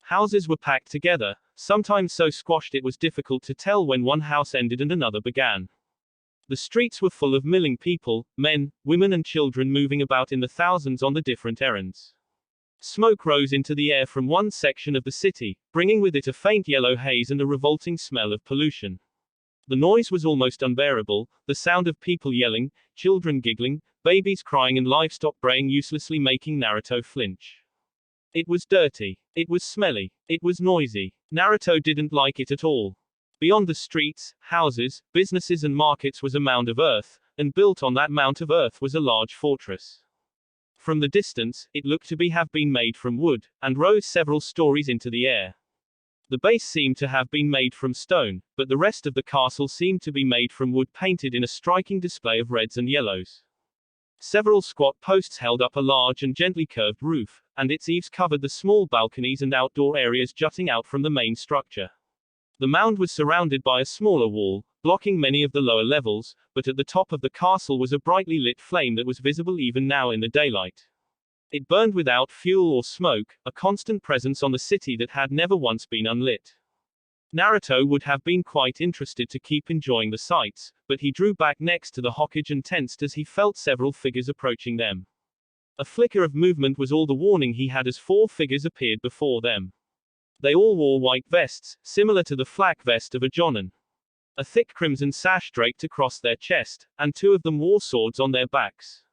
Houses were packed together, sometimes so squashed it was difficult to tell when one house ended and another began. The streets were full of milling people, men, women and children moving about in the thousands on the different errands. Smoke rose into the air from one section of the city, bringing with it a faint yellow haze and a revolting smell of pollution. The noise was almost unbearable, the sound of people yelling, children giggling, babies crying and livestock braying uselessly making Naruto flinch. It was dirty. It was smelly. It was noisy. Naruto didn't like it at all. Beyond the streets, houses, businesses and markets was a mound of earth, and built on that mound of earth was a large fortress. From the distance, it looked to have been made from wood, and rose several stories into the air. The base seemed to have been made from stone, but the rest of the castle seemed to be made from wood painted in a striking display of reds and yellows. Several squat posts held up a large and gently curved roof, and its eaves covered the small balconies and outdoor areas jutting out from the main structure. The mound was surrounded by a smaller wall, blocking many of the lower levels, but at the top of the castle was a brightly lit flame that was visible even now in the daylight. It burned without fuel or smoke, a constant presence on the city that had never once been unlit. Naruto would have been quite interested to keep enjoying the sights, but he drew back next to the Hokage and tensed as he felt several figures approaching them. A flicker of movement was all the warning he had as 4 figures appeared before them. They all wore white vests, similar to the flak vest of a jonin. A thick crimson sash draped across their chest, and 2 of them wore swords on their backs.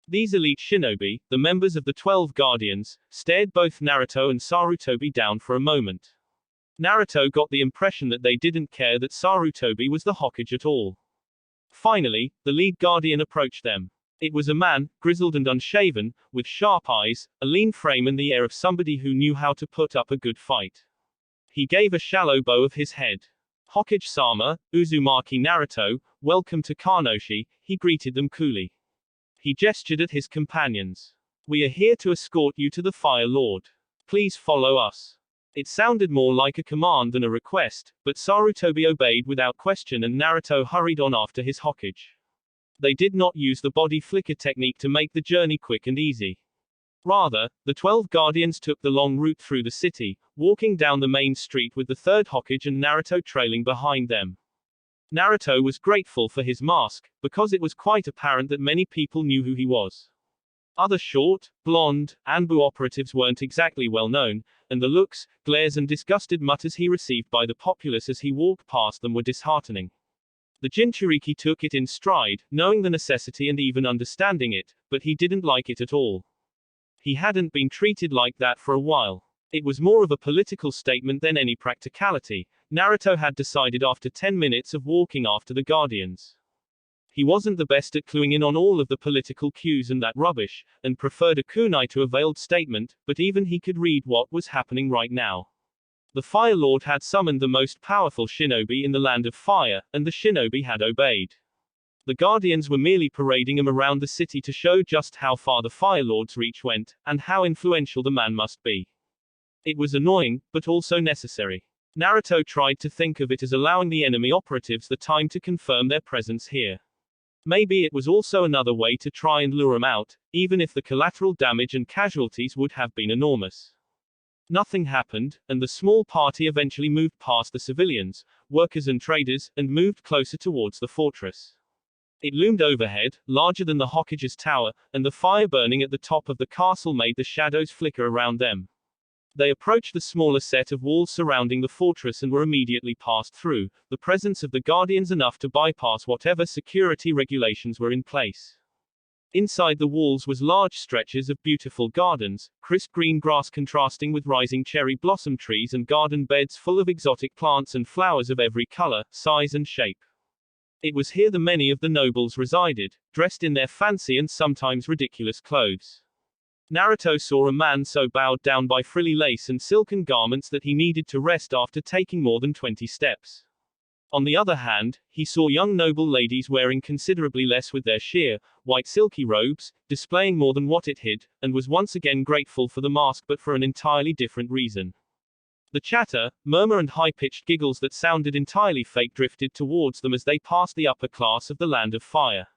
These elite shinobi, the members of the 12 Guardians, stared both Naruto and Sarutobi down for a moment. Naruto got the impression that they didn't care that Sarutobi was the Hokage at all. Finally, the lead Guardian approached them. It was a man, grizzled and unshaven, with sharp eyes, a lean frame and the air of somebody who knew how to put up a good fight. He gave a shallow bow of his head. Hokage-sama, Uzumaki Naruto, welcome to Kanoshi, he greeted them coolly. He gestured at his companions. We are here to escort you to the Fire Lord. Please follow us. It sounded more like a command than a request, but Sarutobi obeyed without question and Naruto hurried on after his Hokage. They did not use the body flicker technique to make the journey quick and easy. Rather, the 12 Guardians took the long route through the city, walking down the main street with the 3rd Hokage and Naruto trailing behind them. Naruto was grateful for his mask, because it was quite apparent that many people knew who he was. Other short, blonde, Anbu operatives weren't exactly well known, and the looks, glares and disgusted mutters he received by the populace as he walked past them were disheartening. The Jinchuriki took it in stride, knowing the necessity and even understanding it, but he didn't like it at all. He hadn't been treated like that for a while. It was more of a political statement than any practicality, Naruto had decided after 10 minutes of walking after the Guardians. He wasn't the best at cluing in on all of the political cues and that rubbish, and preferred a kunai to a veiled statement, but even he could read what was happening right now. The Fire Lord had summoned the most powerful shinobi in the Land of Fire, and the shinobi had obeyed. The Guardians were merely parading him around the city to show just how far the Fire Lord's reach went, and how influential the man must be. It was annoying, but also necessary. Naruto tried to think of it as allowing the enemy operatives the time to confirm their presence here. Maybe it was also another way to try and lure him out, even if the collateral damage and casualties would have been enormous. Nothing happened, and the small party eventually moved past the civilians, workers and traders, and moved closer towards the fortress. It loomed overhead, larger than the Hokage's tower, and the fire burning at the top of the castle made the shadows flicker around them. They approached the smaller set of walls surrounding the fortress and were immediately passed through, the presence of the Guardians enough to bypass whatever security regulations were in place. Inside the walls was large stretches of beautiful gardens, crisp green grass contrasting with rising cherry blossom trees and garden beds full of exotic plants and flowers of every color, size and shape. It was here the many of the nobles resided, dressed in their fancy and sometimes ridiculous clothes. Naruto saw a man so bowed down by frilly lace and silken garments that he needed to rest after taking more than 20 steps. On the other hand, he saw young noble ladies wearing considerably less with their sheer, white silky robes, displaying more than what it hid, and was once again grateful for the mask but for an entirely different reason. The chatter, murmur and high-pitched giggles that sounded entirely fake drifted towards them as they passed the upper class of the Land of Fire.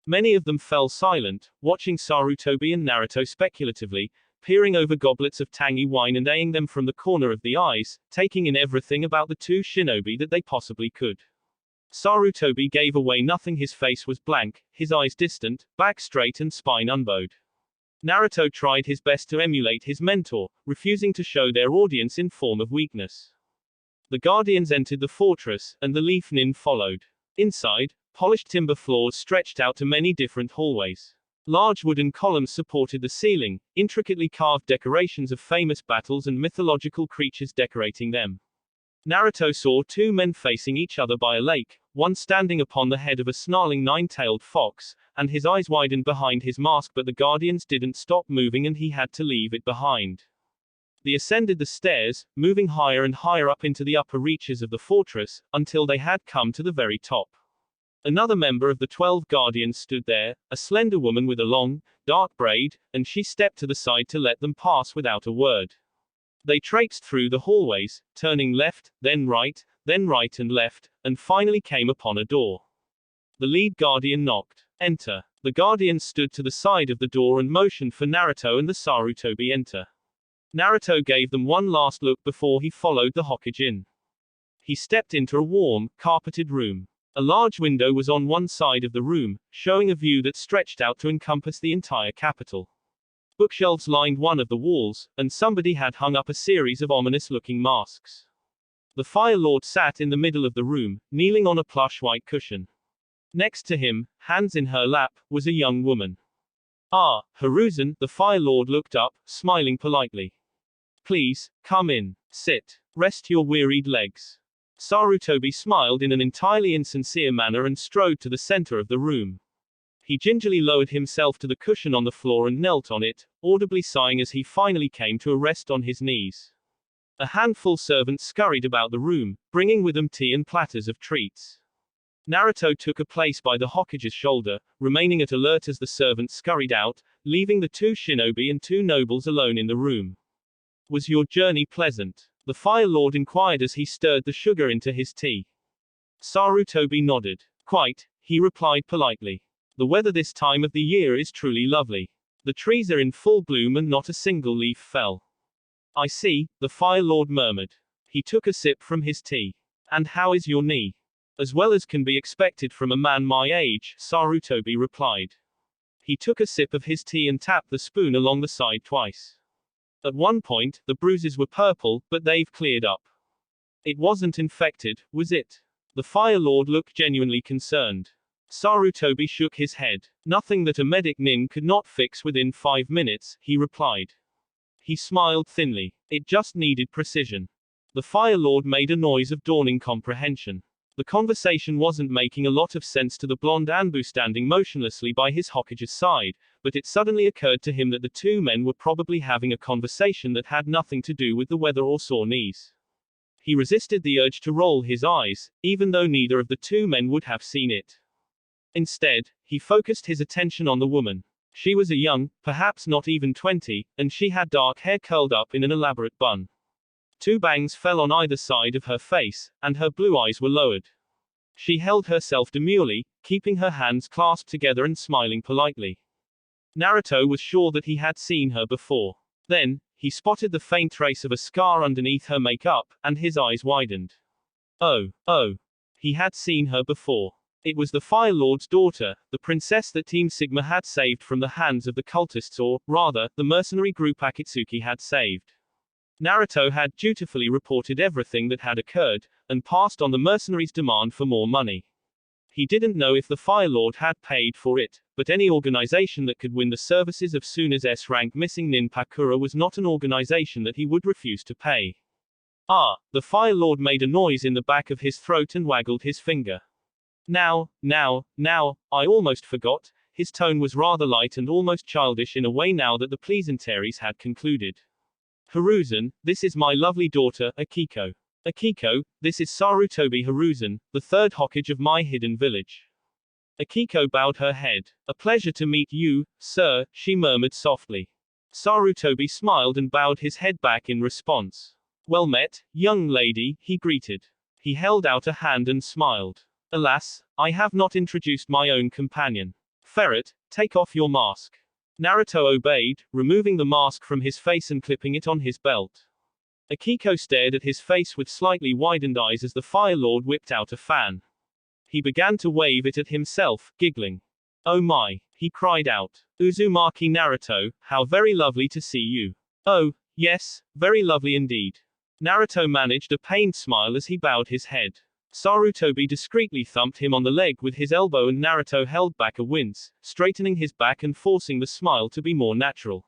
Many of them fell silent, watching Sarutobi and Naruto speculatively, peering over goblets of tangy wine and eyeing them from the corner of the eyes, taking in everything about the two shinobi that they possibly could. Sarutobi gave away nothing. His face was blank, his eyes distant, back straight and spine unbowed. Naruto tried his best to emulate his mentor, refusing to show their audience in form of weakness. The guardians entered the fortress, and the Leaf Nin followed. Inside, polished timber floors stretched out to many different hallways. Large wooden columns supported the ceiling, intricately carved decorations of famous battles and mythological creatures decorating them. Naruto saw two men facing each other by a lake, one standing upon the head of a snarling nine-tailed fox, and his eyes widened behind his mask, but the guardians didn't stop moving and he had to leave it behind. They ascended the stairs, moving higher and higher up into the upper reaches of the fortress, until they had come to the very top. Another member of the 12 guardians stood there, a slender woman with a long, dark braid, and she stepped to the side to let them pass without a word. They traipsed through the hallways, turning left, then right and left, and finally came upon a door. The lead guardian knocked. Enter. The guardians stood to the side of the door and motioned for Naruto and the Sarutobi enter. Naruto gave them one last look before he followed the Hokage in. He stepped into a warm, carpeted room. A large window was on one side of the room, showing a view that stretched out to encompass the entire capital. Bookshelves lined one of the walls, and somebody had hung up a series of ominous-looking masks. The Fire Lord sat in the middle of the room, kneeling on a plush white cushion. Next to him, hands in her lap, was a young woman. Ah, Hiruzen, the Fire Lord looked up, smiling politely. Please, come in. Sit. Rest your wearied legs. Sarutobi smiled in an entirely insincere manner and strode to the center of the room. He gingerly lowered himself to the cushion on the floor and knelt on it, audibly sighing as he finally came to a rest on his knees. A handful servants scurried about the room, bringing with them tea and platters of treats. Naruto took a place by the Hokage's shoulder, remaining at alert as the servants scurried out, leaving the two shinobi and two nobles alone in the room. Was your journey pleasant? The Fire Lord inquired as he stirred the sugar into his tea. Sarutobi nodded. Quite, he replied politely. The weather this time of the year is truly lovely. The trees are in full bloom and not a single leaf fell. I see, the Fire Lord murmured. He took a sip from his tea. And how is your knee? As well as can be expected from a man my age, Sarutobi replied. He took a sip of his tea and tapped the spoon along the side twice. At one point, the bruises were purple, but they've cleared up. It wasn't infected, was it? The Fire Lord looked genuinely concerned. Sarutobi shook his head. Nothing that a medic nin could not fix within 5 minutes, he replied. He smiled thinly. It just needed precision. The Fire Lord made a noise of dawning comprehension. The conversation wasn't making a lot of sense to the blonde Anbu standing motionlessly by his Hokage's side, but it suddenly occurred to him that the two men were probably having a conversation that had nothing to do with the weather or sore knees. He resisted the urge to roll his eyes, even though neither of the two men would have seen it. Instead, he focused his attention on the woman. She was a young, perhaps not even 20, and she had dark hair curled up in an elaborate bun. 2 bangs fell on either side of her face, and her blue eyes were lowered. She held herself demurely, keeping her hands clasped together and smiling politely. Naruto was sure that he had seen her before. Then, he spotted the faint trace of a scar underneath her makeup, and his eyes widened. Oh. He had seen her before. It was the Fire Lord's daughter, the princess that Team Sigma had saved from the hands of the cultists, or, rather, the mercenary group Akatsuki had saved. Naruto had dutifully reported everything that had occurred, and passed on the mercenaries' demand for more money. He didn't know if the Fire Lord had paid for it, but any organization that could win the services of Suna's S-rank missing Nin Pakura was not an organization that he would refuse to pay. Ah, the Fire Lord made a noise in the back of his throat and waggled his finger. Now, I almost forgot. His tone was rather light and almost childish in a way now that the pleasantries had concluded. Hiruzen, this is my lovely daughter, Akiko. Akiko, this is Sarutobi Hiruzen, the third Hokage of my hidden village. Akiko bowed her head. A pleasure to meet you, sir, she murmured softly. Sarutobi smiled and bowed his head back in response. Well met, young lady, he greeted. He held out a hand and smiled. Alas, I have not introduced my own companion. Ferret, take off your mask. Naruto obeyed, removing the mask from his face and clipping it on his belt. Akiko stared at his face with slightly widened eyes as the Fire Lord whipped out a fan. He began to wave it at himself, giggling. Oh my, he cried out. Uzumaki Naruto, how very lovely to see you. Oh, yes, very lovely indeed. Naruto managed a pained smile as he bowed his head. Sarutobi discreetly thumped him on the leg with his elbow and Naruto held back a wince, straightening his back and forcing the smile to be more natural.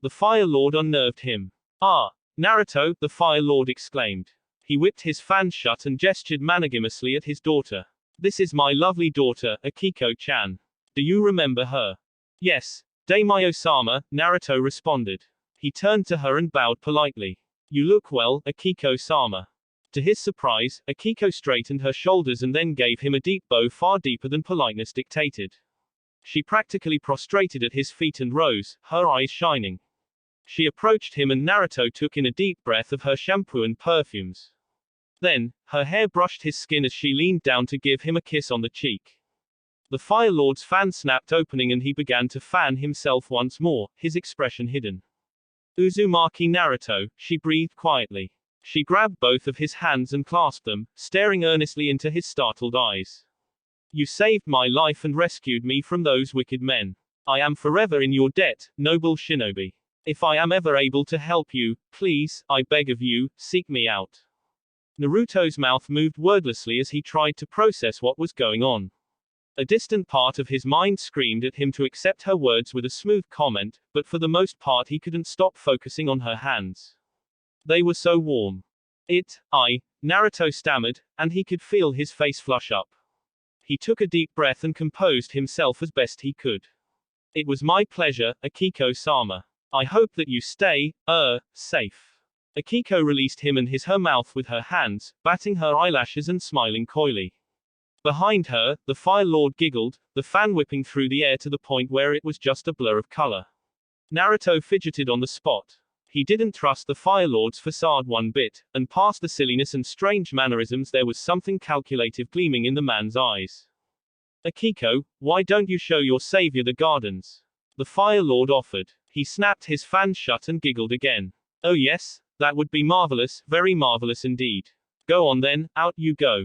The Fire Lord unnerved him. Ah, Naruto, the Fire Lord exclaimed. He whipped his fan shut and gestured magnanimously at his daughter. This is my lovely daughter, Akiko-chan. Do you remember her? Yes, Daimyo-sama, Naruto responded. He turned to her and bowed politely. You look well, Akiko-sama. To his surprise, Akiko straightened her shoulders and then gave him a deep bow far deeper than politeness dictated. She practically prostrated at his feet and rose, her eyes shining. She approached him and Naruto took in a deep breath of her shampoo and perfumes. Then, her hair brushed his skin as she leaned down to give him a kiss on the cheek. The Fire Lord's fan snapped opening and he began to fan himself once more, his expression hidden. Uzumaki Naruto, she breathed quietly. She grabbed both of his hands and clasped them, staring earnestly into his startled eyes. You saved my life and rescued me from those wicked men. I am forever in your debt, noble shinobi. If I am ever able to help you, please, I beg of you, seek me out. Naruto's mouth moved wordlessly as he tried to process what was going on. A distant part of his mind screamed at him to accept her words with a smooth comment, but for the most part he couldn't stop focusing on her hands. They were so warm. Naruto stammered, and he could feel his face flush up. He took a deep breath and composed himself as best he could. It was my pleasure, Akiko-sama. I hope that you stay, safe. Akiko released him and her mouth with her hands, batting her eyelashes and smiling coyly. Behind her, the Fire Lord giggled, the fan whipping through the air to the point where it was just a blur of color. Naruto fidgeted on the spot. He didn't trust the Fire Lord's facade one bit, and past the silliness and strange mannerisms there was something calculative gleaming in the man's eyes. Akiko, why don't you show your savior the gardens? The Fire Lord offered. He snapped his fan shut and giggled again. Oh yes, that would be marvelous, very marvelous indeed. Go on then, out you go.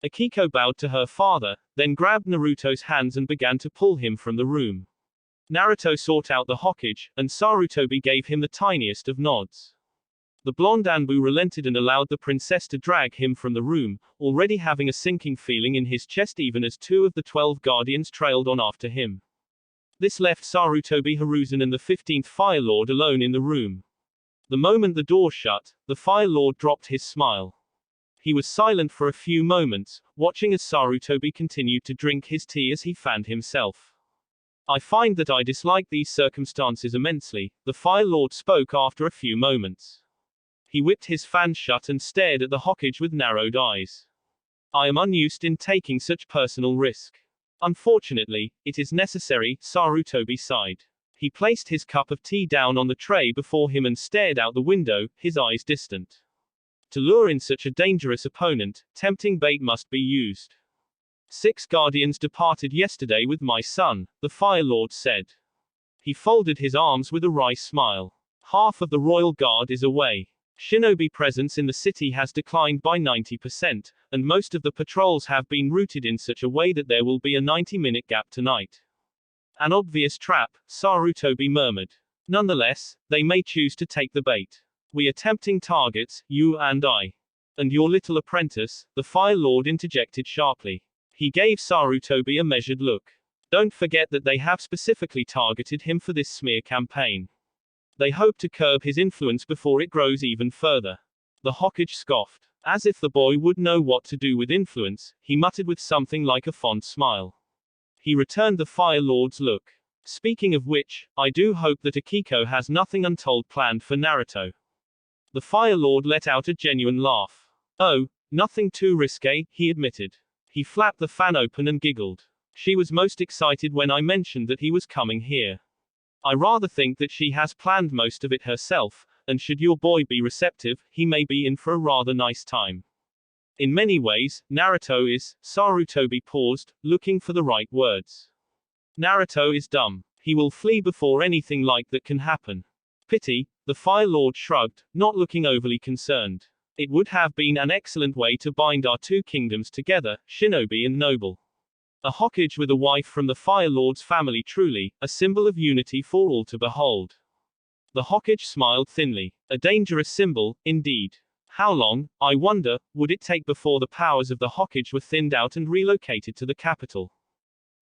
Akiko bowed to her father, then grabbed Naruto's hands and began to pull him from the room. Naruto sought out the Hokage, and Sarutobi gave him the tiniest of nods. The blonde Anbu relented and allowed the princess to drag him from the room, already having a sinking feeling in his chest even as 2 of the 12 guardians trailed on after him. This left Sarutobi Hiruzen and the 15th Fire Lord alone in the room. The moment the door shut, the Fire Lord dropped his smile. He was silent for a few moments, watching as Sarutobi continued to drink his tea as he fanned himself. I find that I dislike these circumstances immensely, the Fire Lord spoke after a few moments. He whipped his fan shut and stared at the Hokage with narrowed eyes. I am unused in taking such personal risk. Unfortunately, it is necessary, Sarutobi sighed. He placed his cup of tea down on the tray before him and stared out the window, his eyes distant. To lure in such a dangerous opponent, tempting bait must be used. 6 guardians departed yesterday with my son, the Fire Lord said. He folded his arms with a wry smile. Half of the royal guard is away. Shinobi presence in the city has declined by 90%, and most of the patrols have been routed in such a way that there will be a 90-minute gap tonight. An obvious trap, Sarutobi murmured. Nonetheless, they may choose to take the bait. We are tempting targets, you and I. And your little apprentice, the Fire Lord interjected sharply. He gave Sarutobi a measured look. Don't forget that they have specifically targeted him for this smear campaign. They hope to curb his influence before it grows even further. The Hokage scoffed. As if the boy would know what to do with influence, he muttered with something like a fond smile. He returned the Fire Lord's look. Speaking of which, I do hope that Akiko has nothing untold planned for Naruto. The Fire Lord let out a genuine laugh. Oh, nothing too risque, he admitted. He flapped the fan open and giggled. She was most excited when I mentioned that he was coming here. I rather think that she has planned most of it herself, and should your boy be receptive, he may be in for a rather nice time. In many ways, Naruto is. Sarutobi paused, looking for the right words. Naruto is dumb. He will flee before anything like that can happen. Pity, the Fire Lord shrugged, not looking overly concerned. It would have been an excellent way to bind our two kingdoms together, shinobi and noble. A Hokage with a wife from the Fire Lord's family, truly, a symbol of unity for all to behold. The Hokage smiled thinly. A dangerous symbol, indeed. How long, I wonder, would it take before the powers of the Hokage were thinned out and relocated to the capital?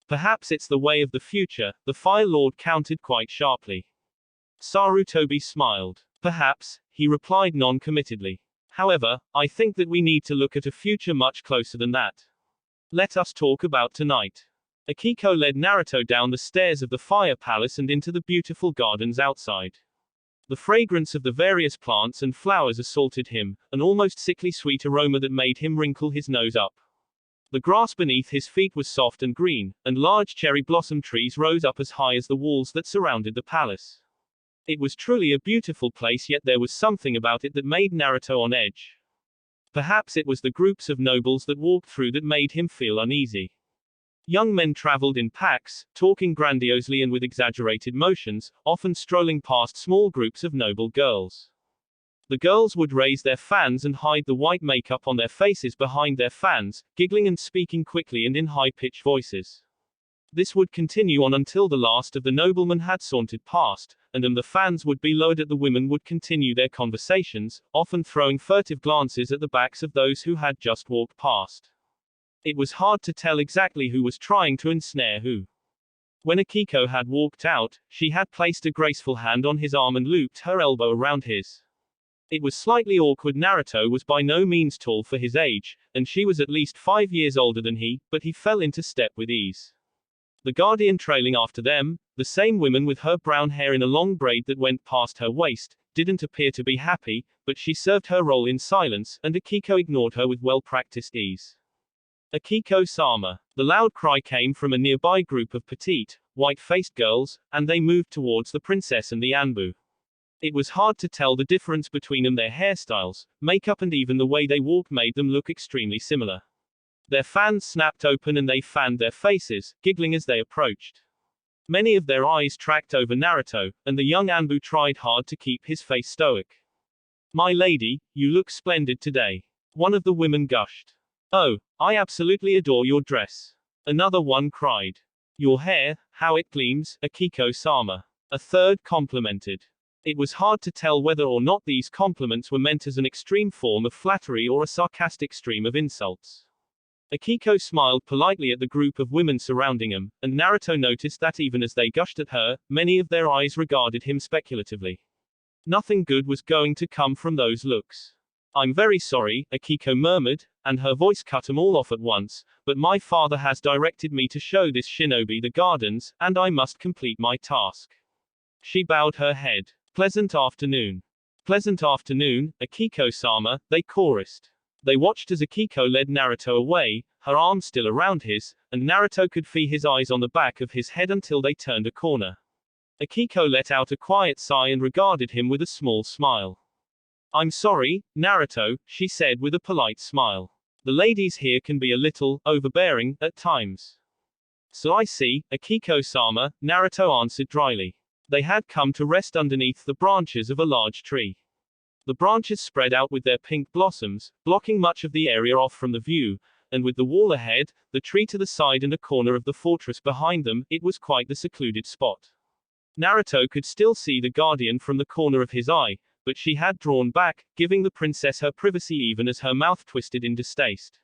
Perhaps it's the way of the future, the Fire Lord countered quite sharply. Sarutobi smiled. Perhaps, he replied non-committedly. However, I think that we need to look at a future much closer than that. Let us talk about tonight. Akiko led Naruto down the stairs of the Fire Palace and into the beautiful gardens outside. The fragrance of the various plants and flowers assaulted him, an almost sickly sweet aroma that made him wrinkle his nose up. The grass beneath his feet was soft and green, and large cherry blossom trees rose up as high as the walls that surrounded the palace. It was truly a beautiful place, yet there was something about it that made Naruto on edge. Perhaps it was the groups of nobles that walked through that made him feel uneasy. Young men traveled in packs, talking grandiosely and with exaggerated motions, often strolling past small groups of noble girls. The girls would raise their fans and hide the white makeup on their faces behind their fans, giggling and speaking quickly and in high-pitched voices. This would continue on until the last of the noblemen had sauntered past, and the fans would be lowered. The women would continue their conversations, often throwing furtive glances at the backs of those who had just walked past. It was hard to tell exactly who was trying to ensnare who. When Akiko had walked out, she had placed a graceful hand on his arm and looped her elbow around his. It was slightly awkward. Naruto was by no means tall for his age, and she was at least 5 years older than he, but he fell into step with ease. The guardian trailing after them, the same woman with her brown hair in a long braid that went past her waist, didn't appear to be happy, but she served her role in silence, and Akiko ignored her with well-practiced ease. Akiko-sama. The loud cry came from a nearby group of petite, white-faced girls, and they moved towards the princess and the Anbu. It was hard to tell the difference between them. Their hairstyles, makeup and even the way they walked made them look extremely similar. Their fans snapped open and they fanned their faces, giggling as they approached. Many of their eyes tracked over Naruto, and the young Anbu tried hard to keep his face stoic. "My lady, you look splendid today," one of the women gushed. "Oh, I absolutely adore your dress," another one cried. "Your hair, how it gleams, Akiko-sama," a third complimented. It was hard to tell whether or not these compliments were meant as an extreme form of flattery or a sarcastic stream of insults. Akiko smiled politely at the group of women surrounding him, and Naruto noticed that even as they gushed at her, many of their eyes regarded him speculatively. Nothing good was going to come from those looks. "I'm very sorry," Akiko murmured, and her voice cut them all off at once, "but my father has directed me to show this shinobi the gardens, and I must complete my task." She bowed her head. "Pleasant afternoon." "Pleasant afternoon, Akiko-sama," they chorused. They watched as Akiko led Naruto away, her arm still around his, and Naruto could feel his eyes on the back of his head until they turned a corner. Akiko let out a quiet sigh and regarded him with a small smile. "I'm sorry, Naruto," she said with a polite smile. "The ladies here can be a little overbearing at times." "So I see, Akiko-sama," Naruto answered dryly. They had come to rest underneath the branches of a large tree. The branches spread out with their pink blossoms, blocking much of the area off from the view, and with the wall ahead, the tree to the side and a corner of the fortress behind them, it was quite the secluded spot. Naruto could still see the guardian from the corner of his eye, but she had drawn back, giving the princess her privacy even as her mouth twisted in distaste.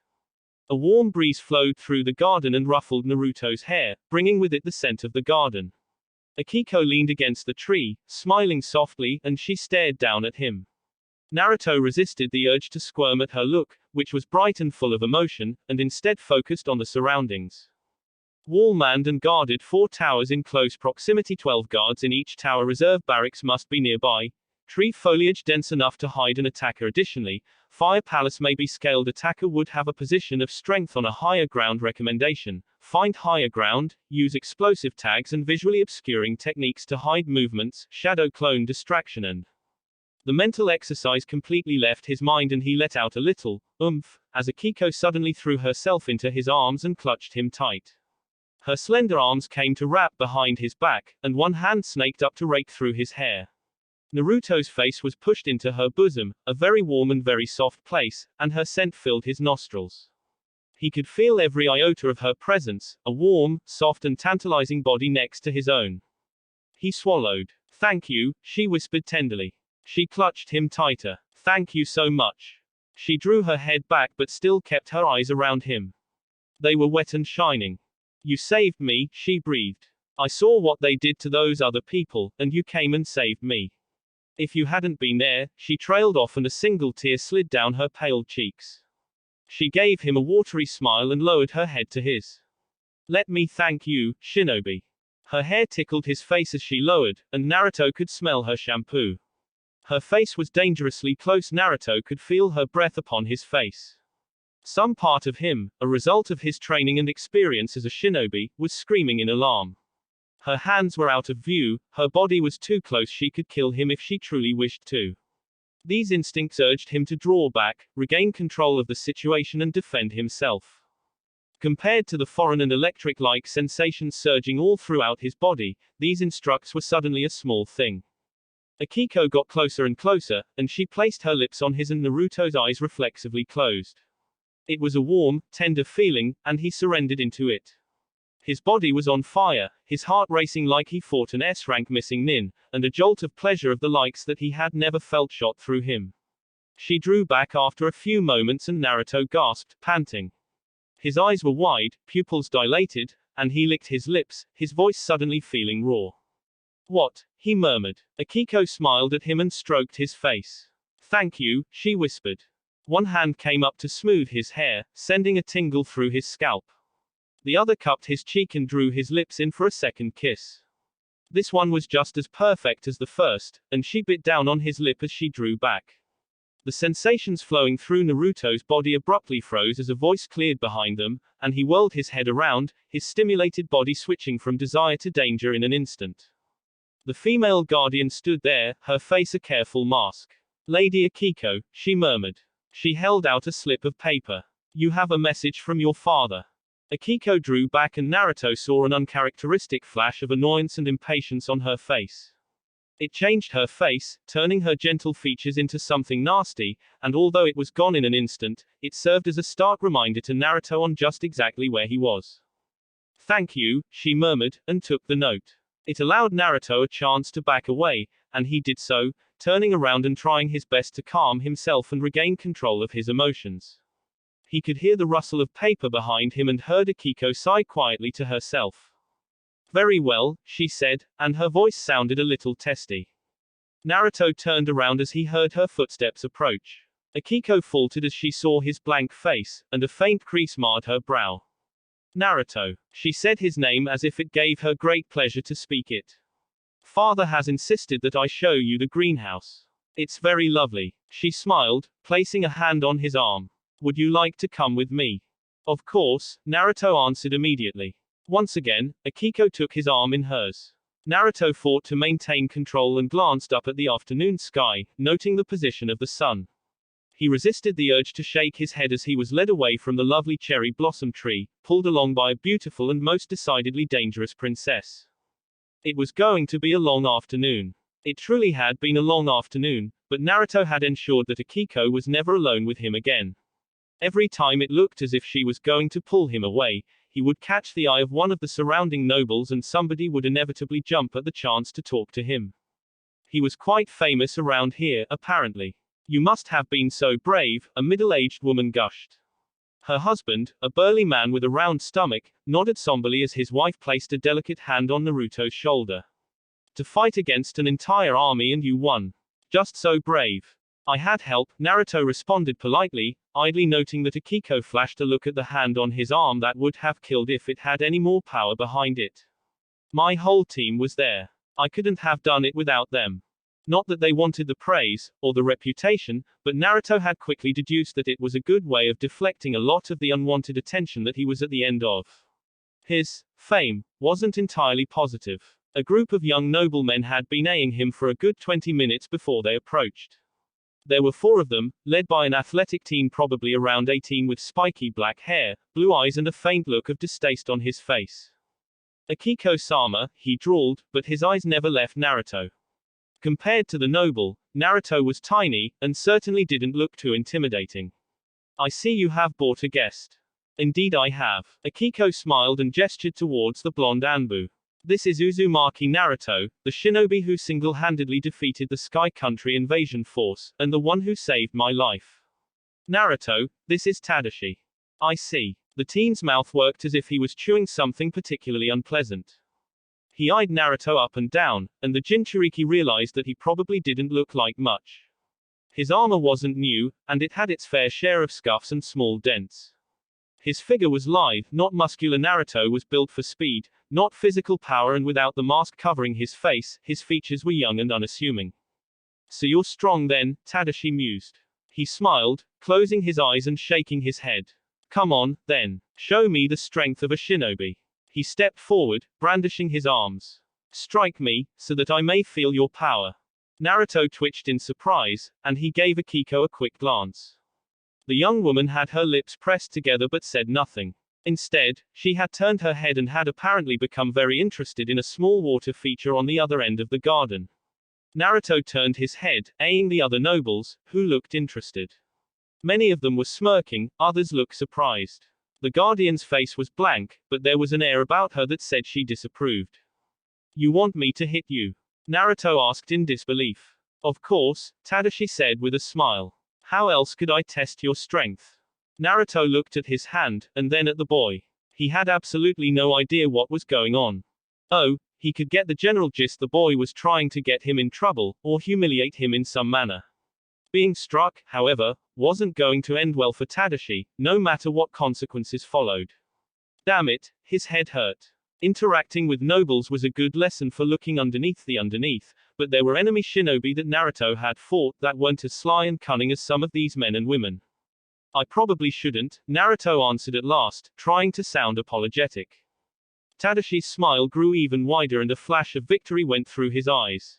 A warm breeze flowed through the garden and ruffled Naruto's hair, bringing with it the scent of the garden. Akiko leaned against the tree, smiling softly, and she stared down at him. Naruto resisted the urge to squirm at her look, which was bright and full of emotion, and instead focused on the surroundings. Wall-manned and guarded 4 towers in close proximity. 12 guards in each tower. Reserve barracks must be nearby. Tree foliage dense enough to hide an attacker. Additionally, Fire Palace may be scaled. Attacker would have a position of strength on a higher ground. Recommendation: find higher ground, use explosive tags and visually obscuring techniques to hide movements, shadow clone distraction and the mental exercise completely left his mind and he let out a little oomph as Akiko suddenly threw herself into his arms and clutched him tight. Her slender arms came to wrap behind his back, and one hand snaked up to rake through his hair. Naruto's face was pushed into her bosom, a very warm and very soft place, and her scent filled his nostrils. He could feel every iota of her presence, a warm, soft and tantalizing body next to his own. He swallowed. "Thank you," she whispered tenderly. She clutched him tighter. "Thank you so much." She drew her head back but still kept her eyes around him. They were wet and shining. "You saved me," she breathed. "I saw what they did to those other people, and you came and saved me. If you hadn't been there," she trailed off and a single tear slid down her pale cheeks. She gave him a watery smile and lowered her head to his. "Let me thank you, Shinobi." Her hair tickled his face as she lowered, and Naruto could smell her shampoo. Her face was dangerously close. Naruto could feel her breath upon his face. Some part of him, a result of his training and experience as a shinobi, was screaming in alarm. Her hands were out of view, her body was too close. She could kill him if she truly wished to. These instincts urged him to draw back, regain control of the situation and defend himself. Compared to the foreign and electric-like sensations surging all throughout his body, these instructs were suddenly a small thing. Akiko got closer and closer, and she placed her lips on his and Naruto's eyes reflexively closed. It was a warm, tender feeling, and he surrendered into it. His body was on fire, his heart racing like he fought an S-rank missing nin, and a jolt of pleasure of the likes that he had never felt shot through him. She drew back after a few moments and Naruto gasped, panting. His eyes were wide, pupils dilated, and he licked his lips, his voice suddenly feeling raw. "What?" he murmured. Akiko smiled at him and stroked his face. "Thank you," she whispered. One hand came up to smooth his hair, sending a tingle through his scalp. The other cupped his cheek and drew his lips in for a second kiss. This one was just as perfect as the first, and she bit down on his lip as she drew back. The sensations flowing through Naruto's body abruptly froze as a voice cleared behind them, and he whirled his head around, his stimulated body switching from desire to danger in an instant. The female guardian stood there, her face a careful mask. "Lady Akiko," she murmured. She held out a slip of paper. "You have a message from your father." Akiko drew back and Naruto saw an uncharacteristic flash of annoyance and impatience on her face. It changed her face, turning her gentle features into something nasty, and although it was gone in an instant, it served as a stark reminder to Naruto on just exactly where he was. "Thank you," she murmured, and took the note. It allowed Naruto a chance to back away, and he did so, turning around and trying his best to calm himself and regain control of his emotions. He could hear the rustle of paper behind him and heard Akiko sigh quietly to herself. "Very well," she said, and her voice sounded a little testy. Naruto turned around as he heard her footsteps approach. Akiko faltered as she saw his blank face, and a faint crease marred her brow. "Naruto." She said his name as if it gave her great pleasure to speak it. "Father has insisted that I show you the greenhouse. It's very lovely." She smiled, placing a hand on his arm. "Would you like to come with me?" "Of course," Naruto answered immediately. Once again, Akiko took his arm in hers. Naruto fought to maintain control and glanced up at the afternoon sky, noting the position of the sun. He resisted the urge to shake his head as he was led away from the lovely cherry blossom tree, pulled along by a beautiful and most decidedly dangerous princess. It was going to be a long afternoon. It truly had been a long afternoon, but Naruto had ensured that Akiko was never alone with him again. Every time it looked as if she was going to pull him away, he would catch the eye of one of the surrounding nobles and somebody would inevitably jump at the chance to talk to him. He was quite famous around here, apparently. "You must have been so brave," a middle-aged woman gushed. Her husband, a burly man with a round stomach, nodded somberly as his wife placed a delicate hand on Naruto's shoulder. "To fight against an entire army and you won. Just so brave." "I had help," Naruto responded politely, idly noting that Akiko flashed a look at the hand on his arm that would have killed if it had any more power behind it. "My whole team was there. I couldn't have done it without them." Not that they wanted the praise, or the reputation, but Naruto had quickly deduced that it was a good way of deflecting a lot of the unwanted attention that he was at the end of. His fame wasn't entirely positive. A group of young noblemen had been eyeing him for a good 20 minutes before they approached. There were 4 of them, led by an athletic teen probably around 18 with spiky black hair, blue eyes and a faint look of distaste on his face. "Akiko-sama," he drawled, but his eyes never left Naruto. Compared to the noble, Naruto was tiny, and certainly didn't look too intimidating. "I see you have brought a guest." "Indeed I have." Akiko smiled and gestured towards the blonde Anbu. "This is Uzumaki Naruto, the shinobi who single-handedly defeated the Sky Country invasion force, and the one who saved my life." "Naruto, this is Tadashi." "I see." The teen's mouth worked as if he was chewing something particularly unpleasant. He eyed Naruto up and down, and the Jinchuriki realized that he probably didn't look like much. His armor wasn't new, and it had its fair share of scuffs and small dents. His figure was lithe, not muscular. Naruto was built for speed, not physical power, and without the mask covering his face, his features were young and unassuming. "So you're strong then," Tadashi mused. He smiled, closing his eyes and shaking his head. "Come on, then. Show me the strength of a shinobi." He stepped forward, brandishing his arms. "Strike me, so that I may feel your power." Naruto twitched in surprise, and he gave Akiko a quick glance. The young woman had her lips pressed together but said nothing. Instead, she had turned her head and had apparently become very interested in a small water feature on the other end of the garden. Naruto turned his head, eyeing the other nobles, who looked interested. Many of them were smirking, others looked surprised. The guardian's face was blank, but there was an air about her that said she disapproved. "You want me to hit you?" Naruto asked in disbelief. "Of course," Tadashi said with a smile. "How else could I test your strength?" Naruto looked at his hand, and then at the boy. He had absolutely no idea what was going on. Oh, he could get the general gist. The boy was trying to get him in trouble, or humiliate him in some manner. Being struck, however, wasn't going to end well for Tadashi, no matter what consequences followed. Damn it, his head hurt. Interacting with nobles was a good lesson for looking underneath the underneath, but there were enemy shinobi that Naruto had fought that weren't as sly and cunning as some of these men and women. "I probably shouldn't," Naruto answered at last, trying to sound apologetic. Tadashi's smile grew even wider and a flash of victory went through his eyes.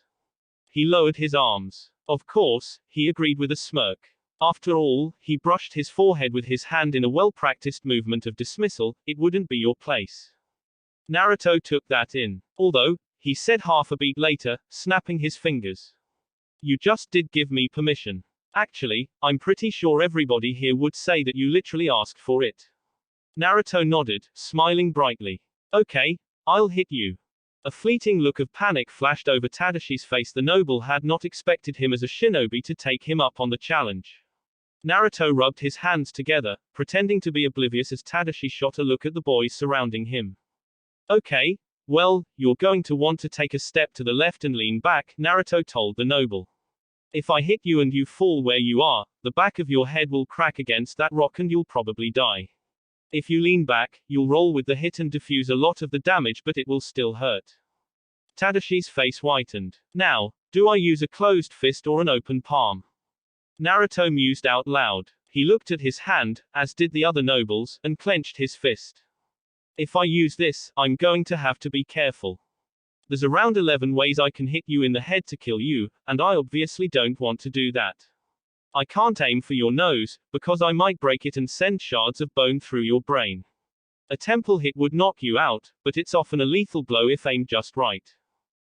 He lowered his arms. "Of course," he agreed with a smirk. After all, he brushed his forehead with his hand in a well-practiced movement of dismissal, "It wouldn't be your place." Naruto took that in. "Although," he said half a beat later, snapping his fingers. "You just did give me permission. Actually, I'm pretty sure everybody here would say that you literally asked for it." Naruto nodded, smiling brightly. "Okay, I'll hit you." A fleeting look of panic flashed over Tadashi's face. The noble had not expected him as a shinobi to take him up on the challenge. Naruto rubbed his hands together, pretending to be oblivious as Tadashi shot a look at the boys surrounding him. "Okay, well, you're going to want to take a step to the left and lean back," Naruto told the noble. "If I hit you and you fall where you are, the back of your head will crack against that rock and you'll probably die. If you lean back, you'll roll with the hit and diffuse a lot of the damage, but it will still hurt." Tadashi's face whitened. "Now, do I use a closed fist or an open palm?" Naruto mused out loud. He looked at his hand, as did the other nobles, and clenched his fist. "If I use this, I'm going to have to be careful. There's around 11 ways I can hit you in the head to kill you, and I obviously don't want to do that. I can't aim for your nose, because I might break it and send shards of bone through your brain. A temple hit would knock you out, but it's often a lethal blow if aimed just right.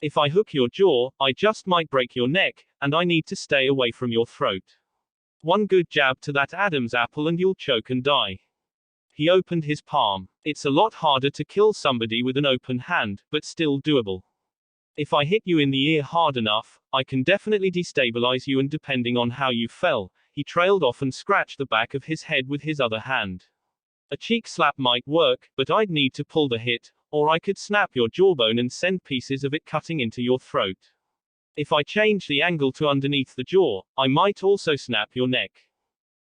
If I hook your jaw, I just might break your neck, and I need to stay away from your throat. One good jab to that Adam's apple and you'll choke and die." He opened his palm. "It's a lot harder to kill somebody with an open hand, but still doable. If I hit you in the ear hard enough, I can definitely destabilize you, and depending on how you fell," he trailed off and scratched the back of his head with his other hand. "A cheek slap might work, but I'd need to pull the hit, or I could snap your jawbone and send pieces of it cutting into your throat. If I change the angle to underneath the jaw, I might also snap your neck.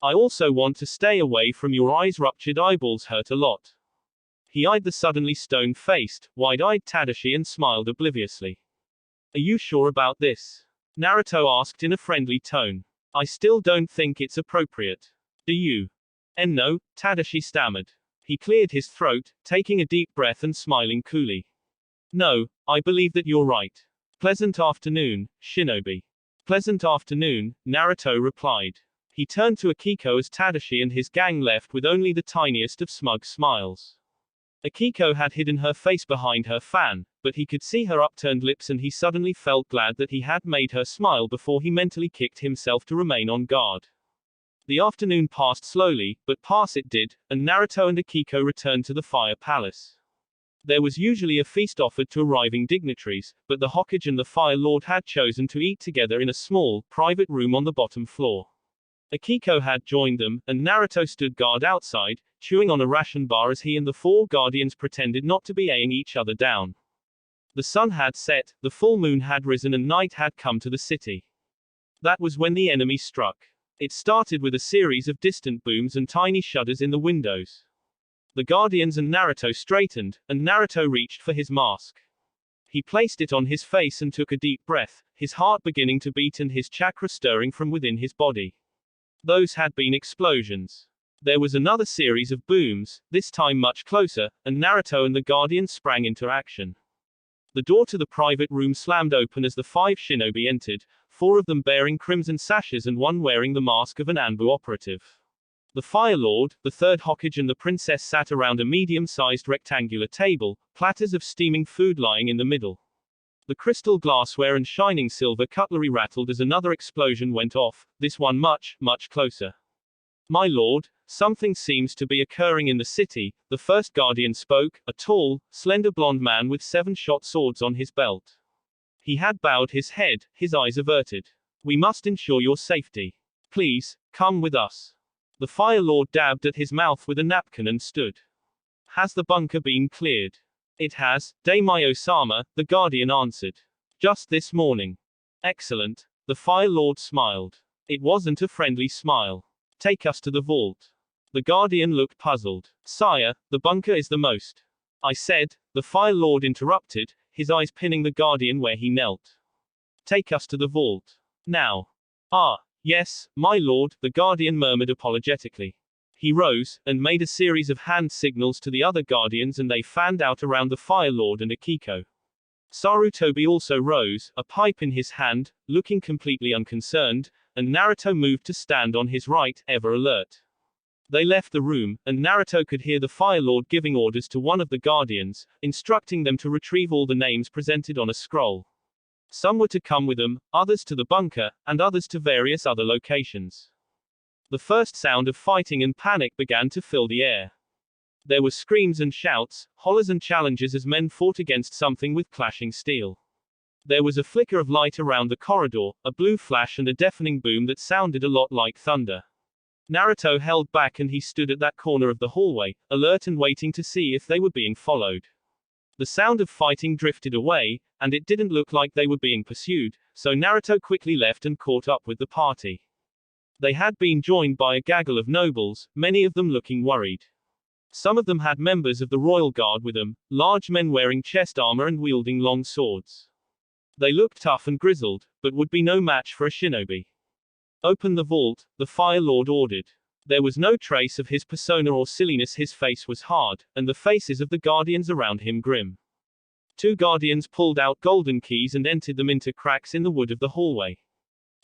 I also want to stay away from your eyes. Ruptured eyeballs hurt a lot." He eyed the suddenly stone-faced, wide-eyed Tadashi and smiled obliviously. "Are you sure about this?" Naruto asked in a friendly tone. I still don't think it's appropriate. Do you? No, Tadashi stammered. He cleared his throat, taking a deep breath and smiling coolly. No, I believe that you're right. Pleasant afternoon, Shinobi. Pleasant afternoon, Naruto replied. He turned to Akiko as Tadashi and his gang left with only the tiniest of smug smiles. Akiko had hidden her face behind her fan, but he could see her upturned lips and he suddenly felt glad that he had made her smile before he mentally kicked himself to remain on guard. The afternoon passed slowly, but pass it did, and Naruto and Akiko returned to the Fire Palace. There was usually a feast offered to arriving dignitaries, but the Hokage and the Fire Lord had chosen to eat together in a small, private room on the bottom floor. Akiko had joined them, and Naruto stood guard outside, chewing on a ration bar as he and the four guardians pretended not to be eyeing each other down. The sun had set, the full moon had risen and night had come to the city. That was when the enemy struck. It started with a series of distant booms and tiny shudders in the windows. The guardians and Naruto straightened, and Naruto reached for his mask. He placed it on his face and took a deep breath, his heart beginning to beat and his chakra stirring from within his body. Those had been explosions. There was another series of booms, this time much closer, and Naruto and the guardians sprang into action. The door to the private room slammed open as the 5 shinobi entered, 4 of them bearing crimson sashes and 1 wearing the mask of an Anbu operative. The Fire Lord, the 3rd Hokage and the princess sat around a medium-sized rectangular table, platters of steaming food lying in the middle. The crystal glassware and shining silver cutlery rattled as another explosion went off, this one much, much closer. My lord, something seems to be occurring in the city, the first guardian spoke, a tall, slender blonde man with 7 short swords on his belt. He had bowed his head, his eyes averted. We must ensure your safety. Please, come with us. The Fire Lord dabbed at his mouth with a napkin and stood. Has the bunker been cleared? It has, Daimyo-sama, the guardian answered. Just this morning. Excellent. The Fire Lord smiled. It wasn't a friendly smile. Take us to the vault. The guardian looked puzzled. Sire, the bunker is the most. I said, the Fire Lord interrupted, his eyes pinning the guardian where he knelt. Take us to the vault. Now. Ah, yes, my lord, the guardian murmured apologetically. He rose, and made a series of hand signals to the other guardians and they fanned out around the Fire Lord and Akiko. Sarutobi also rose, a pipe in his hand, looking completely unconcerned, and Naruto moved to stand on his right, ever alert. They left the room, and Naruto could hear the Fire Lord giving orders to one of the guardians, instructing them to retrieve all the names presented on a scroll. Some were to come with them, others to the bunker, and others to various other locations. The first sound of fighting and panic began to fill the air. There were screams and shouts, hollers and challenges as men fought against something with clashing steel. There was a flicker of light around the corridor, a blue flash and a deafening boom that sounded a lot like thunder. Naruto held back and he stood at that corner of the hallway, alert and waiting to see if they were being followed. The sound of fighting drifted away, and it didn't look like they were being pursued, so Naruto quickly left and caught up with the party. They had been joined by a gaggle of nobles, many of them looking worried. Some of them had members of the royal guard with them, large men wearing chest armor and wielding long swords. They looked tough and grizzled, but would be no match for a shinobi. Open the vault, the Fire Lord ordered. There was no trace of his persona or silliness, his face was hard, and the faces of the guardians around him grim. 2 guardians pulled out golden keys and entered them into cracks in the wood of the hallway.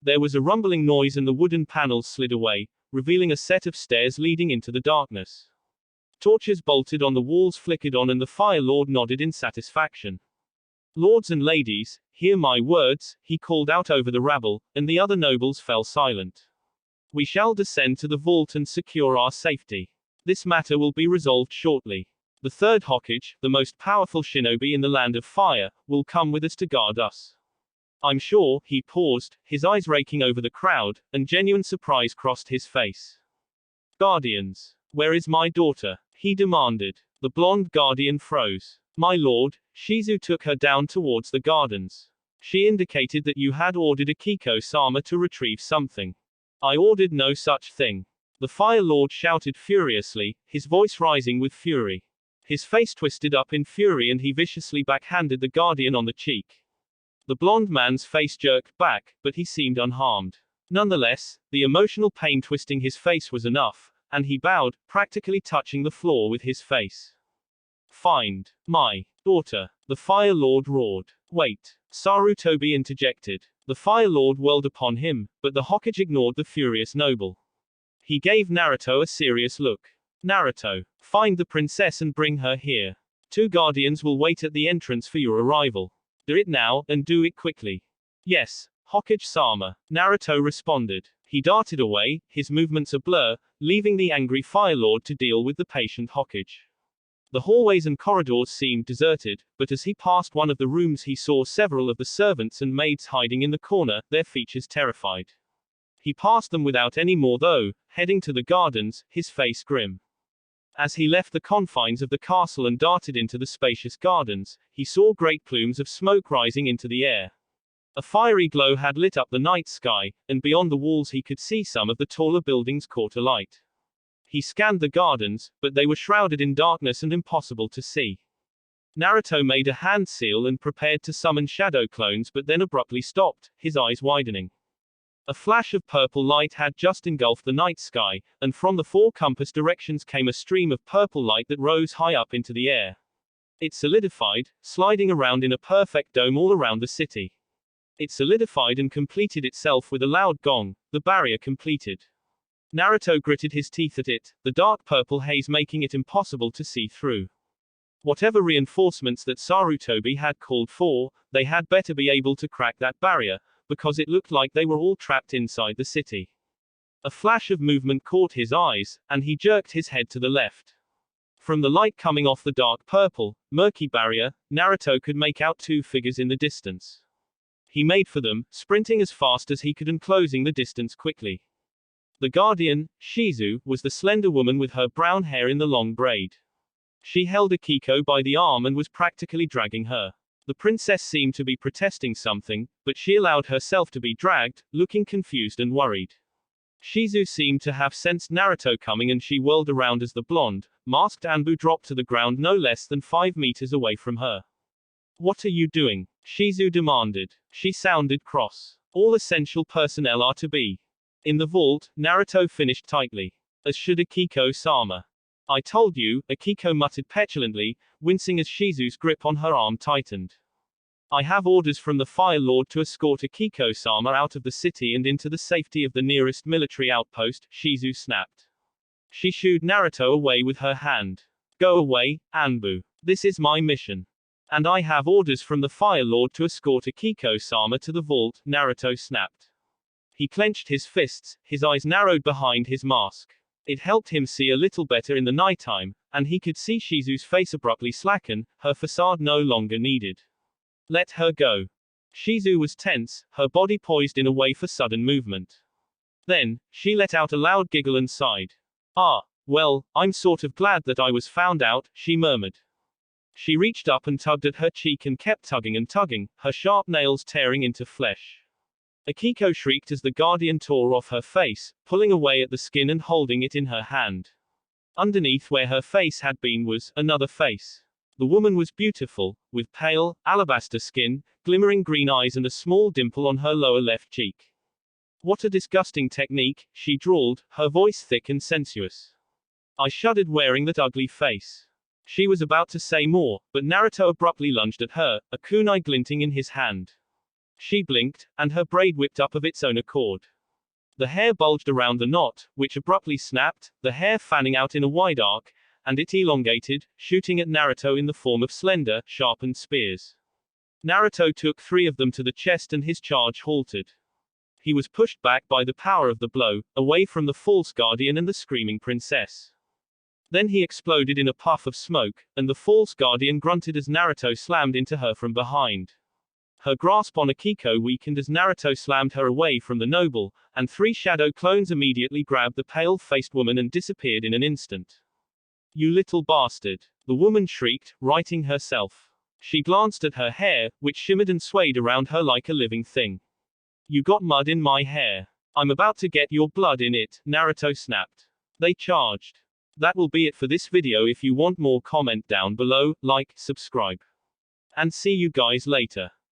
There was a rumbling noise and the wooden panels slid away, revealing a set of stairs leading into the darkness. Torches bolted on the walls flickered on and the Fire Lord nodded in satisfaction. Lords and ladies, hear my words, he called out over the rabble, and the other nobles fell silent. We shall descend to the vault and secure our safety. This matter will be resolved shortly. The 3rd Hokage, the most powerful shinobi in the land of fire, will come with us to guard us. I'm sure, he paused, his eyes raking over the crowd, and genuine surprise crossed his face. Guardians, where is my daughter? He demanded. The blonde guardian froze. My lord, Shizu took her down towards the gardens. She indicated that you had ordered Akiko-sama to retrieve something. I ordered no such thing. The Fire Lord shouted furiously, his voice rising with fury. His face twisted up in fury and he viciously backhanded the guardian on the cheek. The blonde man's face jerked back, but he seemed unharmed. Nonetheless, the emotional pain twisting his face was enough, and he bowed, practically touching the floor with his face. Find my daughter, the Fire Lord roared. Wait, Sarutobi interjected. The Fire Lord whirled upon him, but the Hokage ignored the furious noble. He gave Naruto a serious look. Naruto, find the princess and bring her here. 2 guardians will wait at the entrance for your arrival. Do it now, and do it quickly. Yes, Hokage-sama, Naruto responded. He darted away, his movements a blur, leaving the angry Fire Lord to deal with the patient Hokage. The hallways and corridors seemed deserted, but as he passed one of the rooms he saw several of the servants and maids hiding in the corner, their features terrified. He passed them without any more though, heading to the gardens, his face grim. As he left the confines of the castle and darted into the spacious gardens, he saw great plumes of smoke rising into the air. A fiery glow had lit up the night sky, and beyond the walls he could see some of the taller buildings caught alight. He scanned the gardens, but they were shrouded in darkness and impossible to see. Naruto made a hand seal and prepared to summon shadow clones but then abruptly stopped, his eyes widening. A flash of purple light had just engulfed the night sky, and from the 4 compass directions came a stream of purple light that rose high up into the air. It solidified, sliding around in a perfect dome all around the city. It solidified and completed itself with a loud gong, the barrier completed. Naruto gritted his teeth at it, the dark purple haze making it impossible to see through. Whatever reinforcements that Sarutobi had called for, they had better be able to crack that barrier, because it looked like they were all trapped inside the city. A flash of movement caught his eyes, and he jerked his head to the left. From the light coming off the dark purple, murky barrier, Naruto could make out 2 figures in the distance. He made for them, sprinting as fast as he could and closing the distance quickly. The guardian, Shizu, was the slender woman with her brown hair in the long braid. She held Akiko by the arm and was practically dragging her. The princess seemed to be protesting something, but she allowed herself to be dragged, looking confused and worried. Shizu seemed to have sensed Naruto coming and she whirled around as the blonde, masked Anbu dropped to the ground no less than 5 meters away from her. What are you doing? Shizu demanded. She sounded cross. All essential personnel are to be in the vault, Naruto finished tightly. As should Akiko-sama. I told you, Akiko muttered petulantly, wincing as Shizu's grip on her arm tightened. I have orders from the Fire Lord to escort Akiko-sama out of the city and into the safety of the nearest military outpost, Shizu snapped. She shooed Naruto away with her hand. Go away, Anbu. This is my mission. And I have orders from the Fire Lord to escort Akiko-sama to the vault, Naruto snapped. He clenched his fists, his eyes narrowed behind his mask. It helped him see a little better in the nighttime, and he could see Shizu's face abruptly slacken, her facade no longer needed. Let her go. Shizu was tense, her body poised in a way for sudden movement. Then, she let out a loud giggle and sighed. Ah, well, I'm sort of glad that I was found out, she murmured. She reached up and tugged at her cheek and kept tugging and tugging, her sharp nails tearing into flesh. Akiko shrieked as the guardian tore off her face, pulling away at the skin and holding it in her hand. Underneath where her face had been was another face. The woman was beautiful, with pale, alabaster skin, glimmering green eyes and a small dimple on her lower left cheek. What a disgusting technique, she drawled, her voice thick and sensuous. I shuddered wearing that ugly face. She was about to say more, but Naruto abruptly lunged at her, a kunai glinting in his hand. She blinked, and her braid whipped up of its own accord. The hair bulged around the knot, which abruptly snapped, the hair fanning out in a wide arc, and it elongated, shooting at Naruto in the form of slender, sharpened spears. Naruto took 3 of them to the chest and his charge halted. He was pushed back by the power of the blow, away from the false guardian and the screaming princess. Then he exploded in a puff of smoke, and the false guardian grunted as Naruto slammed into her from behind. Her grasp on Akiko weakened as Naruto slammed her away from the noble, and 3 shadow clones immediately grabbed the pale-faced woman and disappeared in an instant. You little bastard! The woman shrieked, righting herself. She glanced at her hair, which shimmered and swayed around her like a living thing. You got mud in my hair. I'm about to get your blood in it, Naruto snapped. They charged. That will be it for this video. If you want more, comment down below, like, subscribe. And see you guys later.